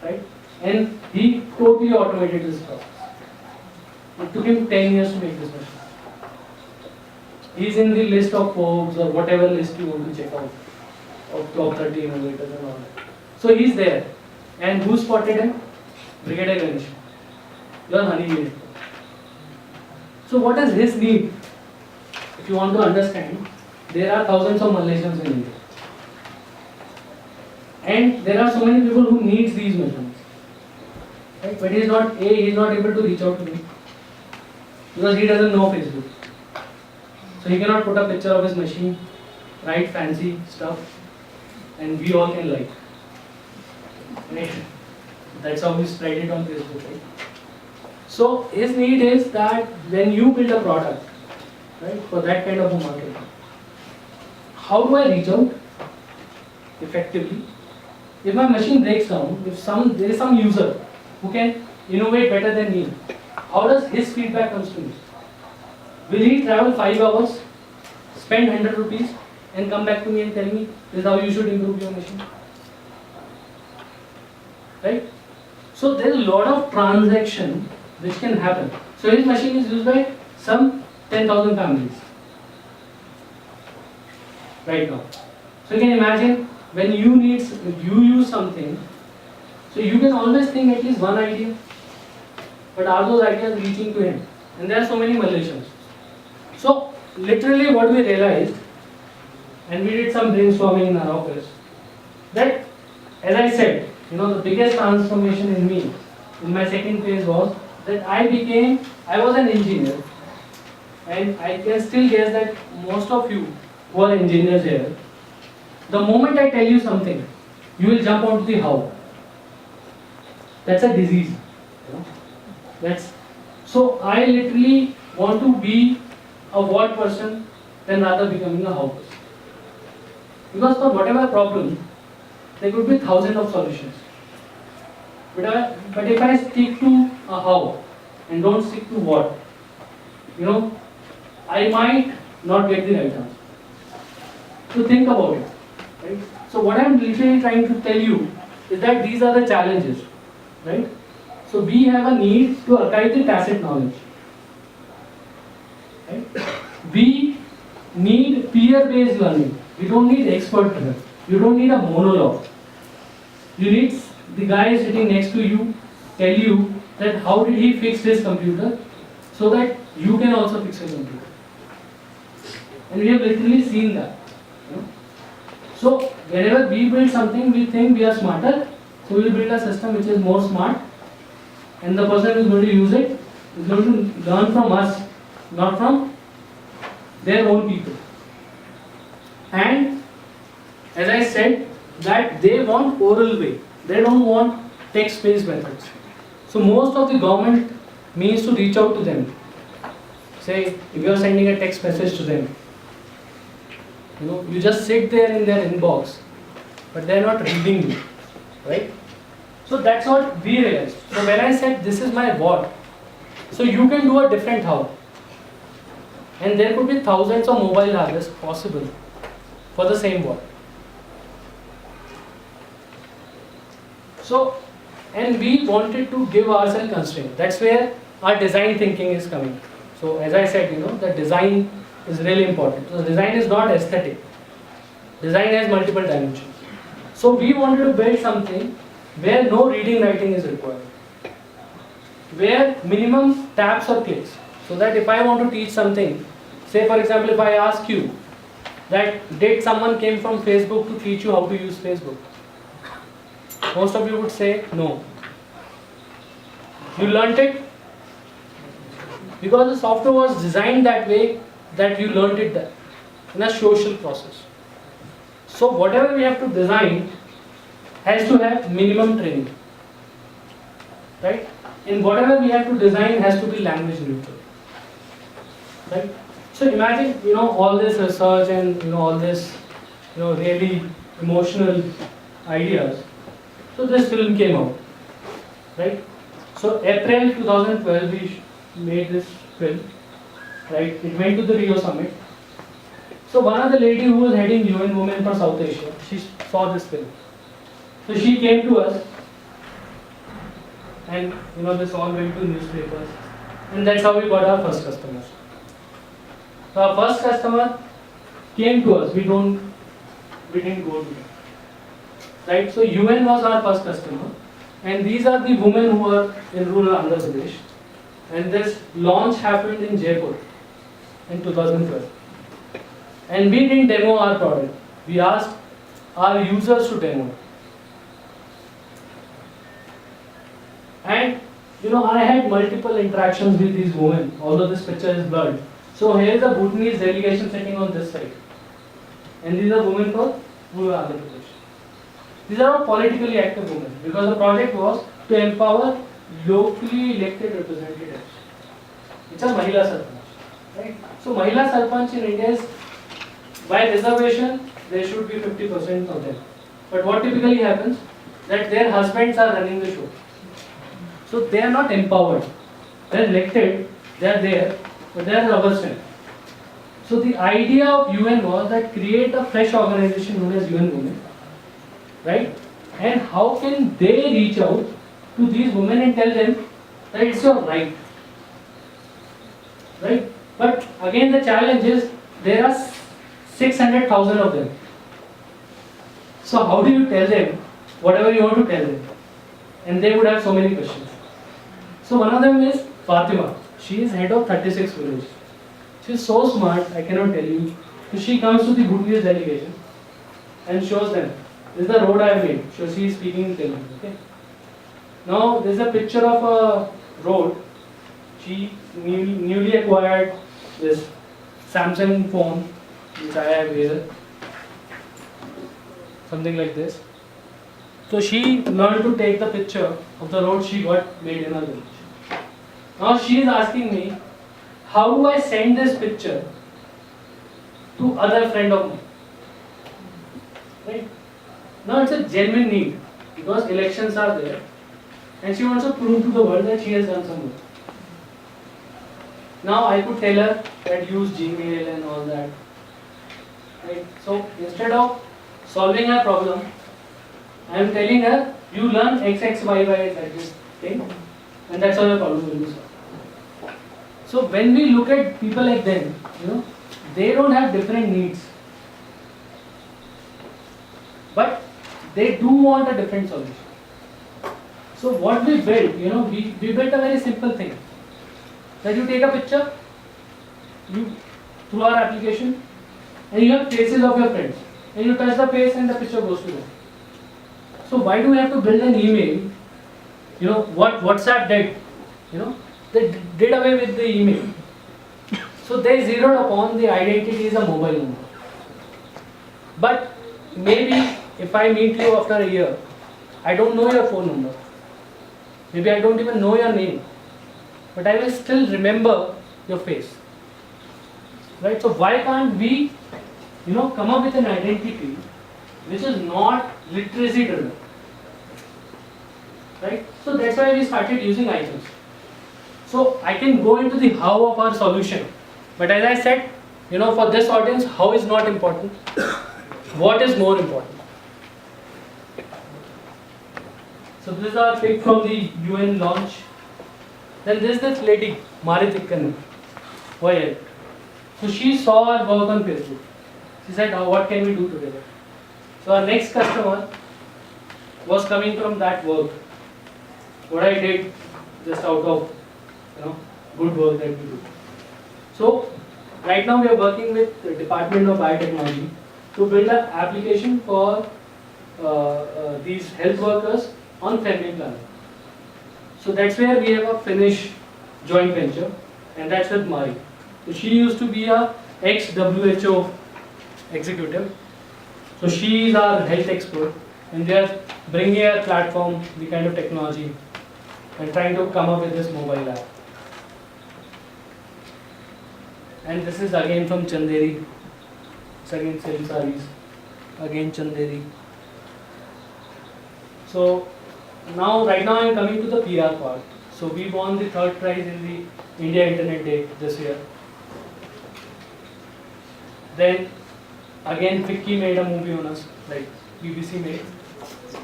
Right? And he totally automated this process. It took him 10 years to make this machine. He's in the list of Forbes or whatever list you want to check out of top 30 innovators and all that. So he's there. And who spotted him? Brigadier Ganesh. Your honey bee. So what is his need? If you want to understand, there are thousands of Malaysians in India. And there are so many people who need these machines. Right? But he is not able to reach out to me. Because he doesn't know Facebook. So he cannot put a picture of his machine, write fancy stuff, and we all can like. Right? That's how we spread it on Facebook. Right? So his need is that when you build a product, right, for that kind of a market, how do I reach out effectively? If my machine breaks down, if there is some user who can innovate better than me, how does his feedback comes to me? Will he travel 5 hours, spend 100 rupees and come back to me and tell me this is how you should improve your machine? Right? So there is a lot of transaction which can happen. So his machine is used by some 10,000 families right now. So you can imagine when you use something, so you can always think at least one idea, but are those ideas reaching to him? And there are so many Malaysians. So literally what we realized, and we did some brainstorming in our office, that as I said, the biggest transformation in me, in my second phase was that I was an engineer, and I can still guess that most of you who are engineers here, the moment I tell you something, you will jump onto the how. That's a disease. That's so I literally want to be a what person than rather becoming a how person. Because for whatever problem, there could be thousands of solutions. But if I stick to a how and don't stick to what, I might not get the right answer. So think about it. Right? So what I'm literally trying to tell you is that these are the challenges. Right? So we have a need to archive the tacit knowledge. Right? We need peer-based learning. We don't need expert learning. You don't need a monologue. You need the guy sitting next to you tell you that how did he fix his computer so that you can also fix your computer. And we have literally seen that. So whenever we build something, we think we are smarter. So we will build a system which is more smart, and the person who is going to use it is going to learn from us, not from their own people. And as I said, that they want oral way. They don't want text-based methods. So most of the government means to reach out to them. Say, if you are sending a text message to them, you just sit there in their inbox, but they are not reading you, right? So that's what we realized. So when I said this is my what, so you can do a different how. And there could be thousands of mobile hardware possible for the same what. So, and we wanted to give ourselves constraint. That's where our design thinking is coming. So as I said, the design is really important. So design is not aesthetic. Design has multiple dimensions. So we wanted to build something where no reading writing is required. Where minimum taps or clicks. So that if I want to teach something, say for example if I ask you that did someone came from Facebook to teach you how to use Facebook? Most of you would say no. You learnt it because the software was designed that way that you learnt it there in a social process. So whatever we have to design has to have minimum training, right? And whatever we have to design has to be language neutral, right? So imagine all this research and all this really emotional ideas. So this film came out, right? So April 2012 we made this film, right? It went to the Rio Summit. So one of the lady who was heading UN Women for South Asia, she saw this film. So she came to us, and this all went to newspapers, and that's how we got our first customers. So our first customer came to us. We didn't go to them, right? So UN was our first customer, and these are the women who are in rural Andhra Pradesh, and this launch happened in Jaipur in 2012. And we didn't demo our product. We asked our users to demo it. And I had multiple interactions with these women, although this picture is blurred. So here is the Bhutanese delegation sitting on this side. And these are women from rural Andhra Pradesh. These are all politically active women because the project was to empower locally elected representatives. It's a Mahila Sarpanch, right? So Mahila Sarpanch in India is, by reservation, there should be 50% of them. But what typically happens, that their husbands are running the show. So they are not empowered. They are elected, they are there, but they are rubber stamp. So the idea of UN was that create a fresh organization known as UN Women, right? And how can they reach out to these women and tell them that it's your right, right? But again the challenge is there are 600,000 of them. So how do you tell them whatever you want to tell them? And they would have so many questions. So one of them is Fatima. She is head of 36 villages. She is so smart, I cannot tell you. So she comes to the Bhutanese delegation and shows them This is the road I have made. So she is speaking in Telugu. Okay. Now there is a picture of a road. She newly acquired this Samsung phone, which I have here. Something like this. So she learned to take the picture of the road she got made in her village. Now she is asking me, how do I send this picture to other friend of mine? Right? Now it's a genuine need because elections are there and she wants to prove to the world that she has done some work. Now I could tell her that use Gmail and all that. Right? So instead of solving her problem, I am telling her you learn X, X, Y, Y at this thing and that's how your problem will be solved. So when we look at people like them, they don't have different needs. But they do want a different solution. So what we built, we built a very simple thing. That you take a picture, through our application, and you have faces of your friends. And you touch the face and the picture goes to them. So why do we have to build an email? What WhatsApp did, they did away with the email. So they zeroed upon the identity as a mobile number. But maybe if I meet you after a year, I don't know your phone number. Maybe I don't even know your name. But I will still remember your face. Right? So why can't we, come up with an identity which is not literacy driven? Right? So that's why we started using icons. So I can go into the how of our solution. But as I said, for this audience, how is not important. What is more important? So this is our pic from the UN launch. Then there is this lady, Mari Tikkan. Why? So she saw our work on Facebook. She said, what can we do together? So our next customer was coming from that work. What I did just out of good work that we do. So right now we are working with the Department of Biotechnology to build an application for these health workers on family planning. So that's where we have a Finnish joint venture, and that's with Mari. So she used to be a ex-WHO executive. So she is our health expert, and they are bringing a platform, the kind of technology, and trying to come up with this mobile app. And this is again from Chanderi. It's again silk sarees. Again Chanderi. So right now I am coming to the PR part. So we won the 3rd prize in the India Internet Day this year. Then again FICCI made a movie on us, like BBC made.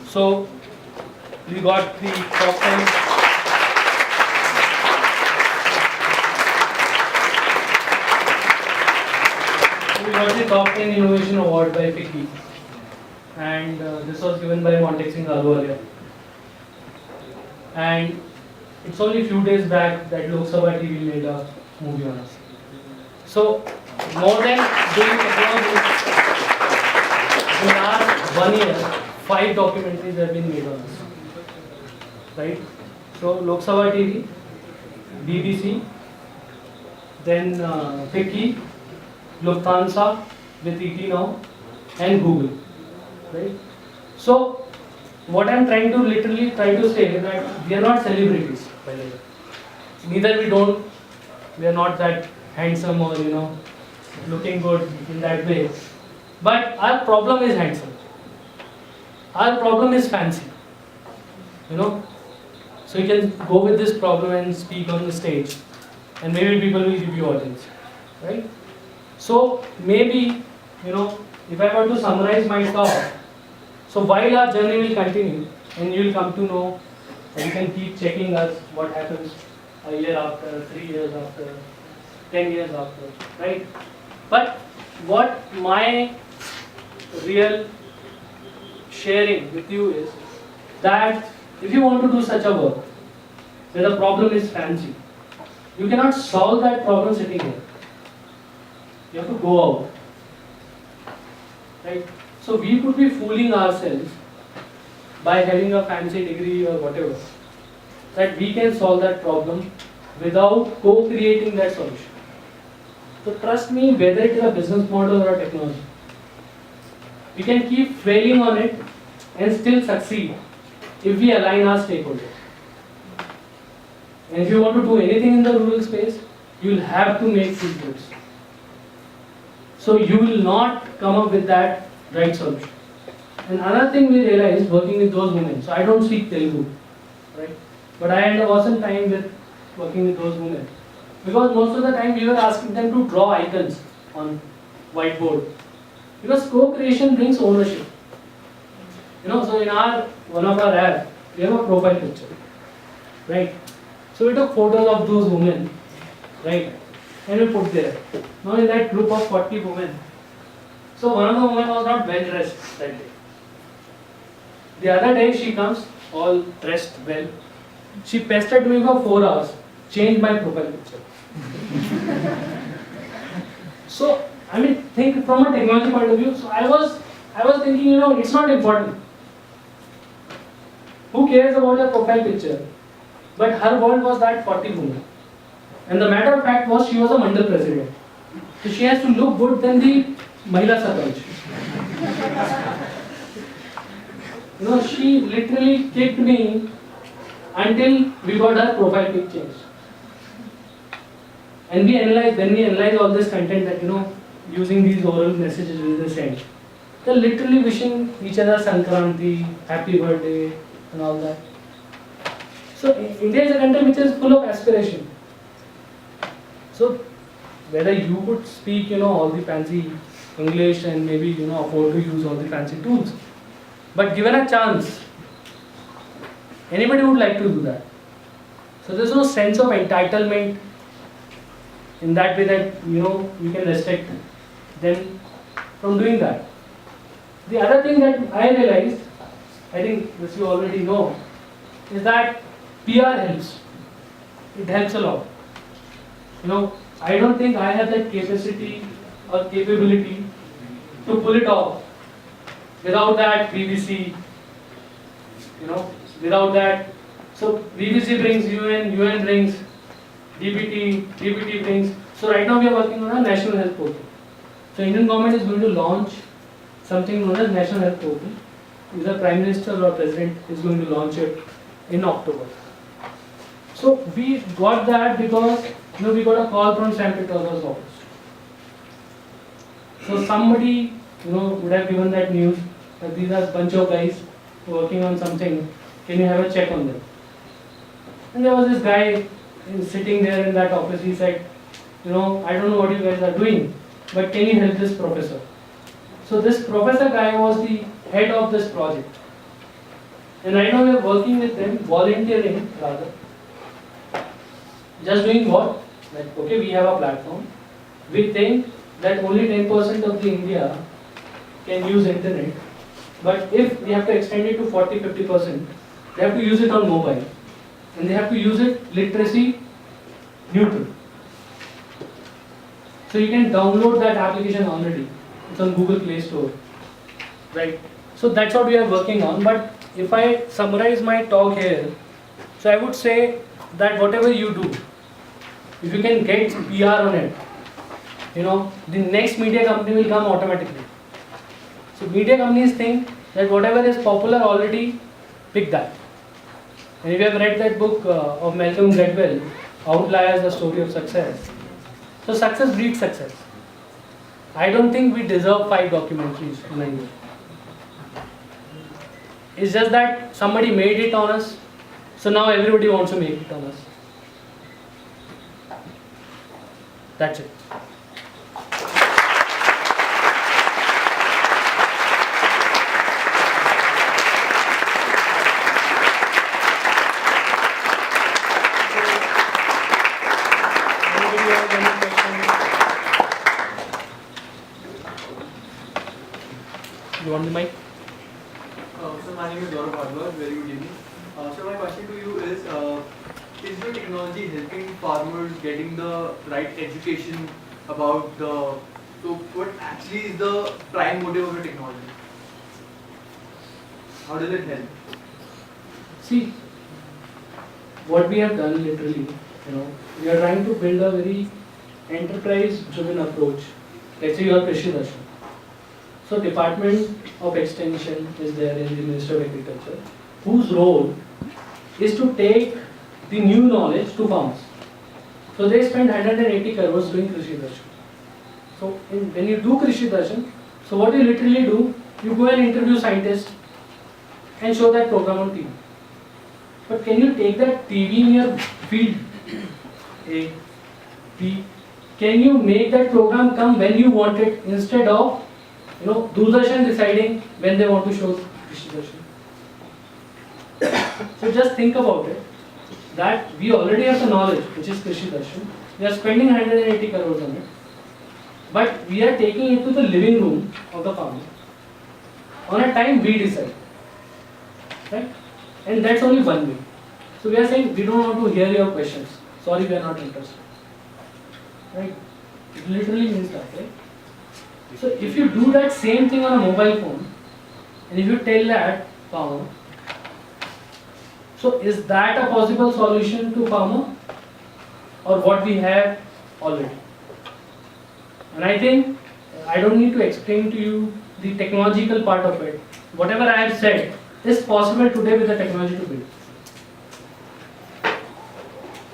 So we got the top 10. We got the top 10 innovation award by FICCI, and this was given by Montek Singh Ahluwalia. And it's only a few days back that Lok Sabha TV made a movie on us. So more than doing technology, in the last 1 year, 5 documentaries have been made on us. Right? So Lok Sabha TV, BBC, then FICCI, Lufthansa with ET Now, and Google. Right? So what I'm trying to literally say is that we are not celebrities, by the way. Neither we are not that handsome or looking good in that way. But our problem is handsome. Our problem is fancy. So you can go with this problem and speak on the stage, and maybe people will give you audience. Right? So maybe, if I were to summarize my talk, so while our journey will continue, and you will come to know, and you can keep checking us what happens a year after, 3 years after, 10 years after, right? But what my real sharing with you is that if you want to do such a work, where the problem is fancy, you cannot solve that problem sitting here. You have to go out. Right? So we could be fooling ourselves by having a fancy degree or whatever, that we can solve that problem without co-creating that solution. So trust me, whether it is a business model or a technology, we can keep failing on it and still succeed if we align our stakeholders. And if you want to do anything in the rural space, you will have to make these goods. So you will not come up with that right solution. And another thing we realized working with those women, so I don't speak Telugu, right? But I had an awesome time with working with those women. Because most of the time we were asking them to draw icons on whiteboard. Because co-creation brings ownership. So in one of our app, we have a profile picture, right? So we took photos of those women, right? And we put there. Now in that group of 40 women, so one of the women was not well dressed that day. The other day she comes all dressed well. She pestered me for 4 hours, changed my profile picture. So I mean, think from a technology point of view. So I was thinking, it's not important. Who cares about your profile picture? But her world was that 40 women. And the matter of fact was she was a Mandal president. So she has to look good than the Mahila Sarpanch. She literally kicked me until we got her profile pic changed. And when we analyze all this content that, using these oral messages which they send, they're literally wishing each other Sankranti, happy birthday, and all that. So India is a country which is full of aspiration. So whether you could speak, all the fancy English and maybe, afford to use all the fancy tools, but given a chance, anybody would like to do that. So there's no sense of entitlement in that way that, you can restrict them from doing that. The other thing that I realized, I think this you already know, is that PR helps. It helps a lot. I don't think I have that capacity or capability to pull it off without that BBC, without that. So BBC brings UN, UN brings DBT, DBT brings. So right now we are working on a national health portal. So Indian government is going to launch something known as National Health Portal. Either Prime Minister or President is going to launch it in October. So we got that because we got a call from St. Petersburg's office. So somebody would have given that news that these are a bunch of guys working on something. Can you have a check on them? And there was this guy sitting there in that office. He said, I don't know what you guys are doing, but can you help this professor? So this professor guy was the head of this project. And right now we are working with them, volunteering rather. Just doing what? Like, okay, we have a platform. We think that only 10% of the India can use internet. But if we have to extend it to 40-50%, they have to use it on mobile. And they have to use it literacy neutral. So you can download that application already. It's on Google Play Store. Right? So that's what we are working on. But if I summarize my talk here, so I would say that whatever you do, if you can get PR on it, the next media company will come automatically. So media companies think that whatever is popular already, pick that. And if you have read that book of Malcolm Gladwell, Outliers, The Story of Success, so success breeds success. I don't think we deserve 5 documentaries in a year. It's just that somebody made it on us, so now everybody wants to make it on us. That's it. You want the mic?
So my name is Gaurav Bhardwaj, very good evening. So my question to you is the technology helping farmers getting the right education about so what actually is the prime motive of the technology? How does it help?
See, what we have done literally, we are trying to build a very enterprise-driven approach. Let's say you are Krishi Darshan. So Department of Extension is there in the Ministry of Agriculture, whose role is to take the new knowledge to farmers. So they spend 180 crores doing Krishi Darshan. So when you do Krishi Darshan, so what you literally do, you go and interview scientists and show that program on TV. But can you take that TV in your field? A, B. Can you make that program come when you want it instead of Doordarshan deciding when they want to show Krishi Darshan? So just think about it. That we already have the knowledge, which is Krishi Darshan. We are spending 180 crores on it. But we are taking it to the living room of the farmer. On a time we decide. Right? And that's only one way. So we are saying we don't want to hear your questions. Sorry, we are not interested. Right? It literally means that, right? So if you do that same thing on a mobile phone, and if you tell that farmer, so is that a possible solution to farmer? Or what we have already? And I think I don't need to explain to you the technological part of it. Whatever I have said is possible today with the technology to build.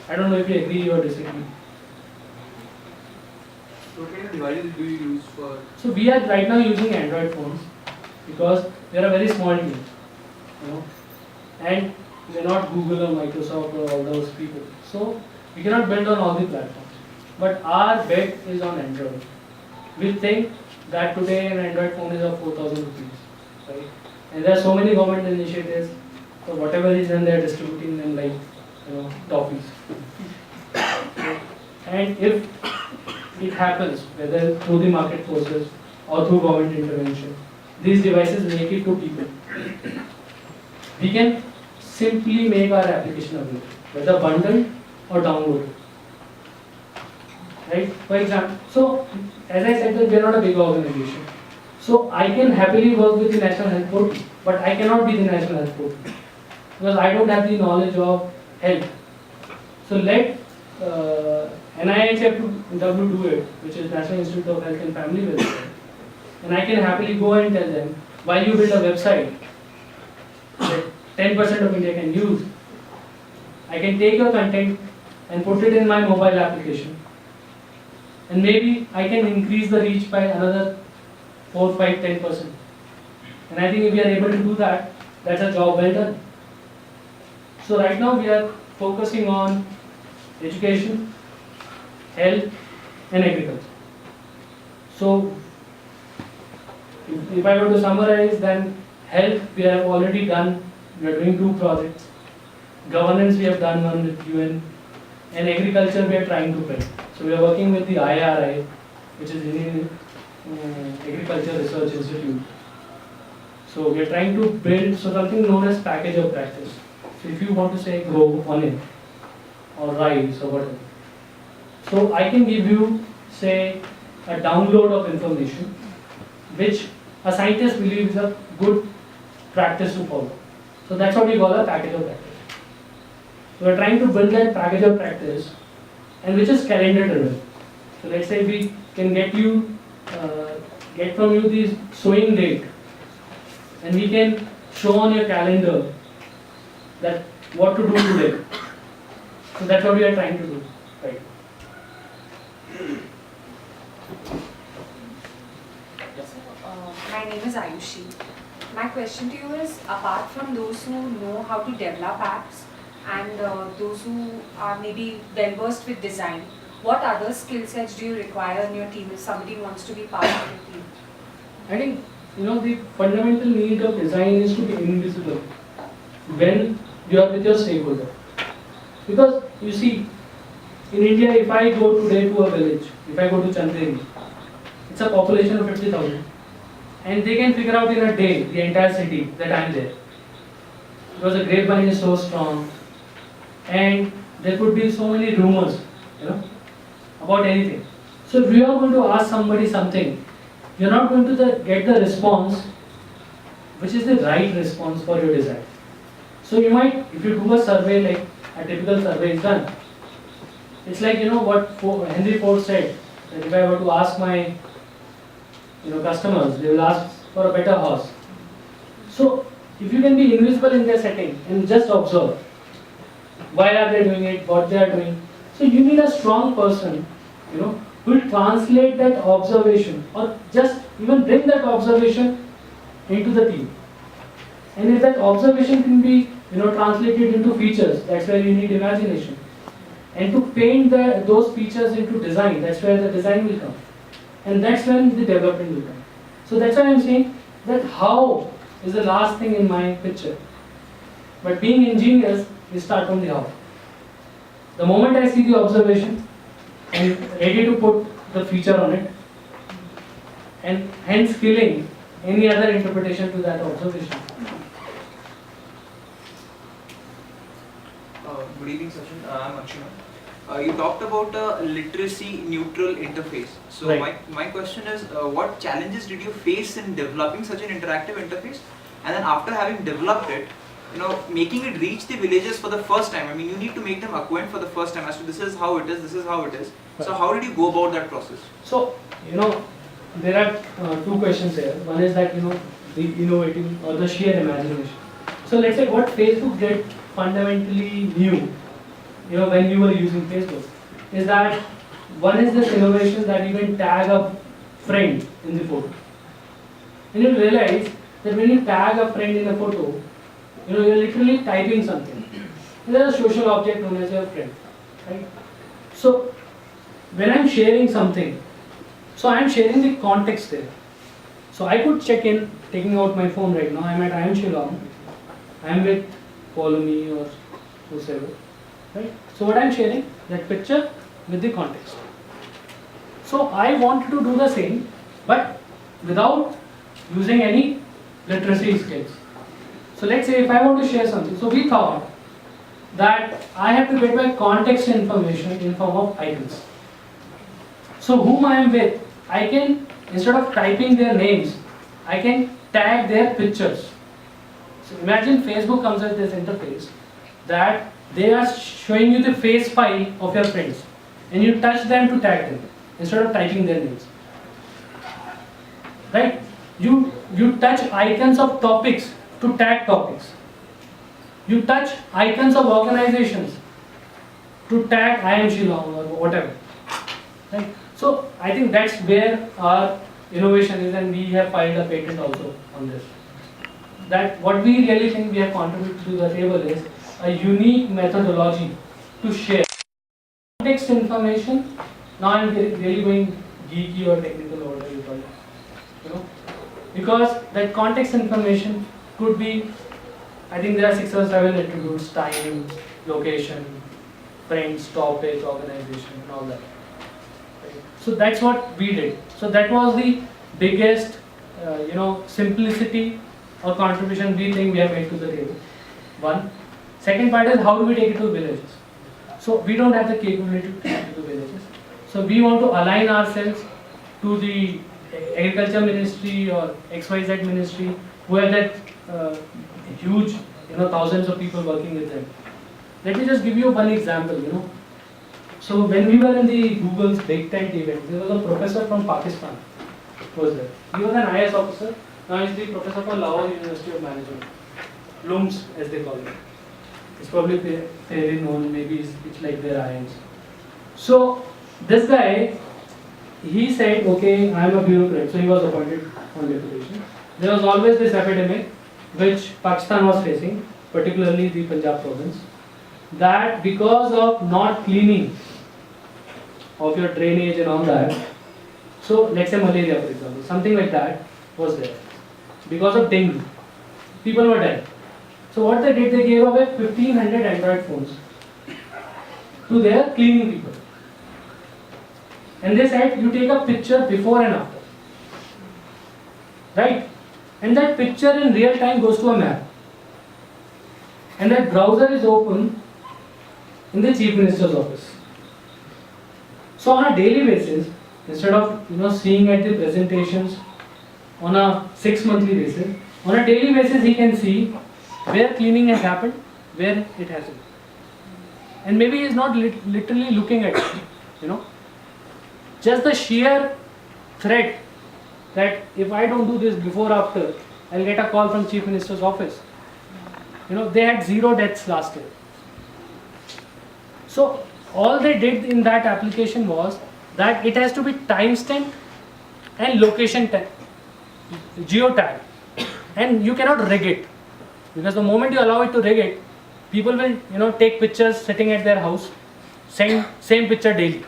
I don't know if you agree or disagree.
What kind of devices do you use for?
So we are right now using Android phones because we are a very small team, and we are not Google or Microsoft or all those people. So we cannot build on all the platforms. But our bet is on Android. We think that today an Android phone is of 4,000 rupees, right? And there are so many government initiatives. For whatever reason, they are distributing them like toffees. And if it happens, whether through the market forces or through government intervention, these devices make it to people. We can simply make our application available, whether bundled or downloaded. Right? For example, so as I said that we are not a big organization. So I can happily work with the National Health Board, but I cannot be the National Health Board because I don't have the knowledge of health. So let NIHFW do it, which is National Institute of Health and Family Welfare, and I can happily go and tell them, while you build a website that 10% of India can use, I can take your content and put it in my mobile application, and maybe I can increase the reach by another 4, 5, 10%. And I think if we are able to do that, that's a job well done. So right now we are focusing on education, health and agriculture. So if I were to summarize, then health we have already done, we are doing 2 projects. Governance we have done one with UN, and agriculture we are trying to build. So we are working with the IRI, which is Indian Agriculture Research Institute. So we are trying to build something known as package of practice. So if you want to say grow onion or rice or whatever, so I can give you say a download of information which a scientist believes is a good practice to follow. So that's what we call a package of practice. So we are trying to build that package of practice, and which is calendar driven. So let's say we can get from you the sowing date, and we can show on your calendar that what to do today. So that's what we are trying to do, right?
My name is Ayushi. My question to you is, apart from those who know how to develop apps and those who are maybe well versed with design, what other skill sets do you require in your team if somebody wants to be part of your team?
I think the fundamental need of design is to be invisible when you are with your stakeholder. Because you see, in India, if I go today to a village, if I go to Chanderi, it's a population of 50,000, and they can figure out in a day the entire city that I am there. Because the grapevine is so strong, and there could be so many rumors, about anything. So if you are going to ask somebody something, you're not going to get the response which is the right response for your design. So you might, if you do a survey, like a typical survey is done, it's like, you know, what Henry Ford said, that if I were to ask my, you know, customers, they will ask for a better horse. So if you can be invisible in their setting and just observe, why are they doing it, what they are doing. So you need a strong person, you know, who will translate that observation or just even bring that observation into the team. And if that observation can be, you know, translated into features, that's where you need imagination. And to paint those features into design, that's where the design will come. And that's when the development will come. So that's why I'm saying that how is the last thing in my picture. But being ingenious, we start from the how. The moment I see the observation, I'm ready to put the feature on it, and hence killing any other interpretation to that observation.
Good evening, Sachin. I'm Akshina. You talked about a literacy neutral interface. So
Right.
my question is, what challenges did you face in developing such an interactive interface? And then after having developed it, you know, making it reach the villages for the first time. I mean, you need to make them acquaint for the first time as to this is how it is, this is how it is. So
Right.
how did you go about that process?
So, you know, there are two questions here. One is that, you know, the innovative or the sheer imagination. So let's say what Facebook did fundamentally new, you know, when you were using Facebook, is that one is this innovation that you can tag a friend in the photo. And you realize that when you tag a friend in a photo, you know, you're literally typing something. And there's a social object known as your friend, right? So when I'm sharing something, so I'm sharing the context there. So I could check in, taking out my phone right now, I'm at IIM Shillong, I'm with Follow Me or whosoever, right? So what I'm sharing, that picture with the context. So I wanted to do the same, but without using any literacy skills. So let's say if I want to share something, so we thought that I have to get my context information in form of icons. So whom I am with, I can, instead of typing their names, I can tag their pictures. So imagine Facebook comes with this interface that they are showing you the face file of your friends, and you touch them to tag them instead of typing their names. Right? You touch icons of topics to tag topics. You touch icons of organizations to tag IIM Shillong or whatever. Right? So I think that's where our innovation is, and we have filed a patent also on this. That what we really think we have contributed to the table is a unique methodology to share context information. Now I'm really going geeky or technical or whatever you call it. You know, because that context information could be, I think there are 6 or 7 attributes: time, location, friends, topic, organization, and all that. Right? So that's what we did. So that was the biggest, you know, simplicity or contribution we think we have made to the table. One. Second part is how do we take it to villages? So we don't have the capability to take it to villages. So we want to align ourselves to the agriculture ministry or XYZ ministry, who have that huge, you know, thousands of people working with them. Let me just give you one example. You know, so when we were in the Google's Big Tent event, there was a professor from Pakistan who was there. He was an IS officer. Now he's the professor for Lahore University of Management, LUMS as they call it. It's probably fairly known. Maybe it's like their IIMs. So this guy, he said, okay, I am a bureaucrat. So he was appointed on deputation. There was always this epidemic which Pakistan was facing, particularly the Punjab province, that because of not cleaning of your drainage and all that, so let's say malaria for example, something like that was there. Because of dengue, people were dying. So what they did, they gave away 1500 Android phones to their cleaning people. And they said, you take a picture before and after. Right? And that picture in real time goes to a map. And that browser is open in the Chief Minister's office. So on a daily basis, instead of seeing at the presentations on a 6 monthly basis, On a daily basis, he can see where cleaning has happened, where it hasn't. And maybe he is not literally looking at it, you know. Just the sheer threat that if I don't do this before or after, I'll get a call from Chief Minister's office. You know, they had 0 deaths last year. So all they did in that application was that it has to be time stamped and location geotag, and you cannot rig it, because the moment you allow it to rig it, people will, you know, take pictures sitting at their house, same picture daily,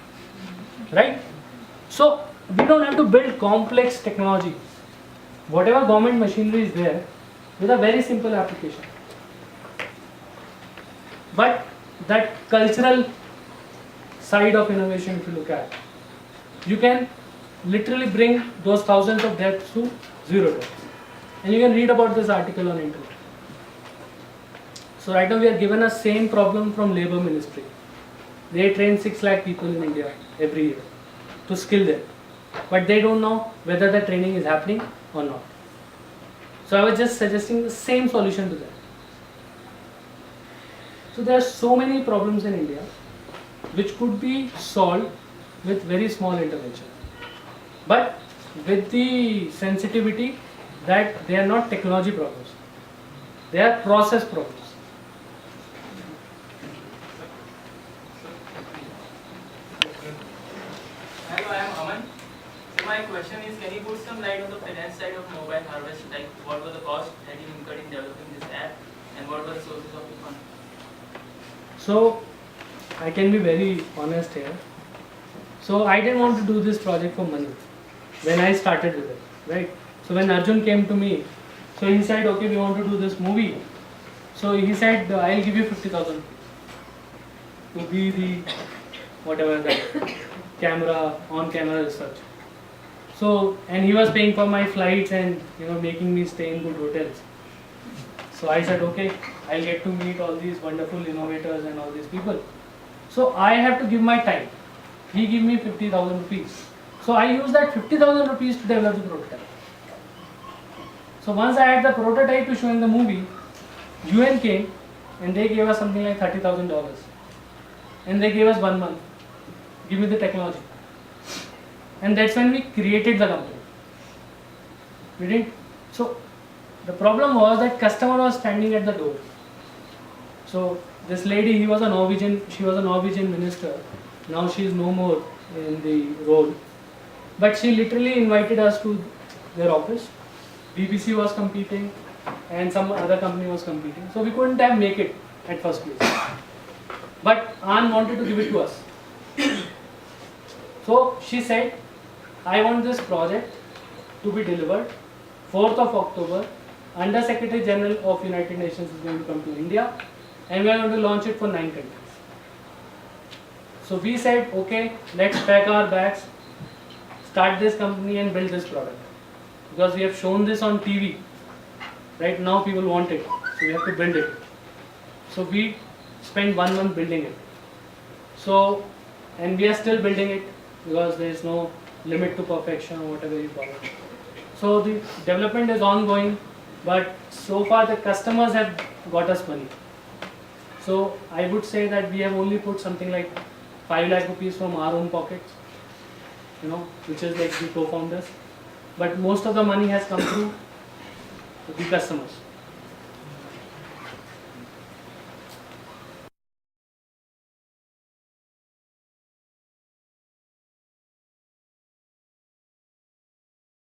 right? So we don't have to build complex technology. Whatever government machinery is there, with a very simple application. But that cultural side of innovation, if you look at, you can literally bring those thousands of deaths to 0 deaths. And you can read about this article on internet. So right now we are given a same problem from Labour Ministry. They train 6 lakh people in India every year to skill them. But they don't know whether the training is happening or not. So I was just suggesting the same solution to that. So there are so many problems in India which could be solved with very small intervention. But with the sensitivity that they are not technology problems, they are process problems.
Hello, I am Aman. So my question is, can you put some light on the finance side of mobile harvest? Like, what were the costs that you incurred in developing this app, and what were the sources of the fund?
So I can be very honest here. So I didn't want to do this project for money when I started with it, right? So when Arjun came to me, so he said, okay, we want to do this movie. So he said, I'll give you 50,000 to be the whatever that camera, on camera research. So, and he was paying for my flights and, you know, making me stay in good hotels. So I said, okay, I'll get to meet all these wonderful innovators and all these people. So I have to give my time. He gave me 50,000 rupees. So I used that 50,000 rupees to develop the prototype. So once I had the prototype to show in the movie, UN came and they gave us something like $30,000. And they gave us 1 month. Give me the technology. And that's when we created the company. We didn't. So the problem was that customer was standing at the door. So this lady, she was a Norwegian minister. Now she is no more in the role. But she literally invited us to their office. BBC was competing and some other company was competing. So we couldn't have make it at first place. But Ann wanted to give it to us. So she said, I want this project to be delivered 4th of October. Under Secretary General of United Nations is going to come to India and we are going to launch it for 9 countries. So we said, okay, let's pack our bags, start this company and build this product. Because we have shown this on TV. Right now people want it. So we have to build it. So we spent 1 month building it. So, and we are still building it because there is no limit to perfection or whatever you call it. So the development is ongoing, but so far the customers have got us money. So I would say that we have only put something like 5 lakh rupees from our own pockets, you know, which is like the co-founders. But most of the money has come through the customers.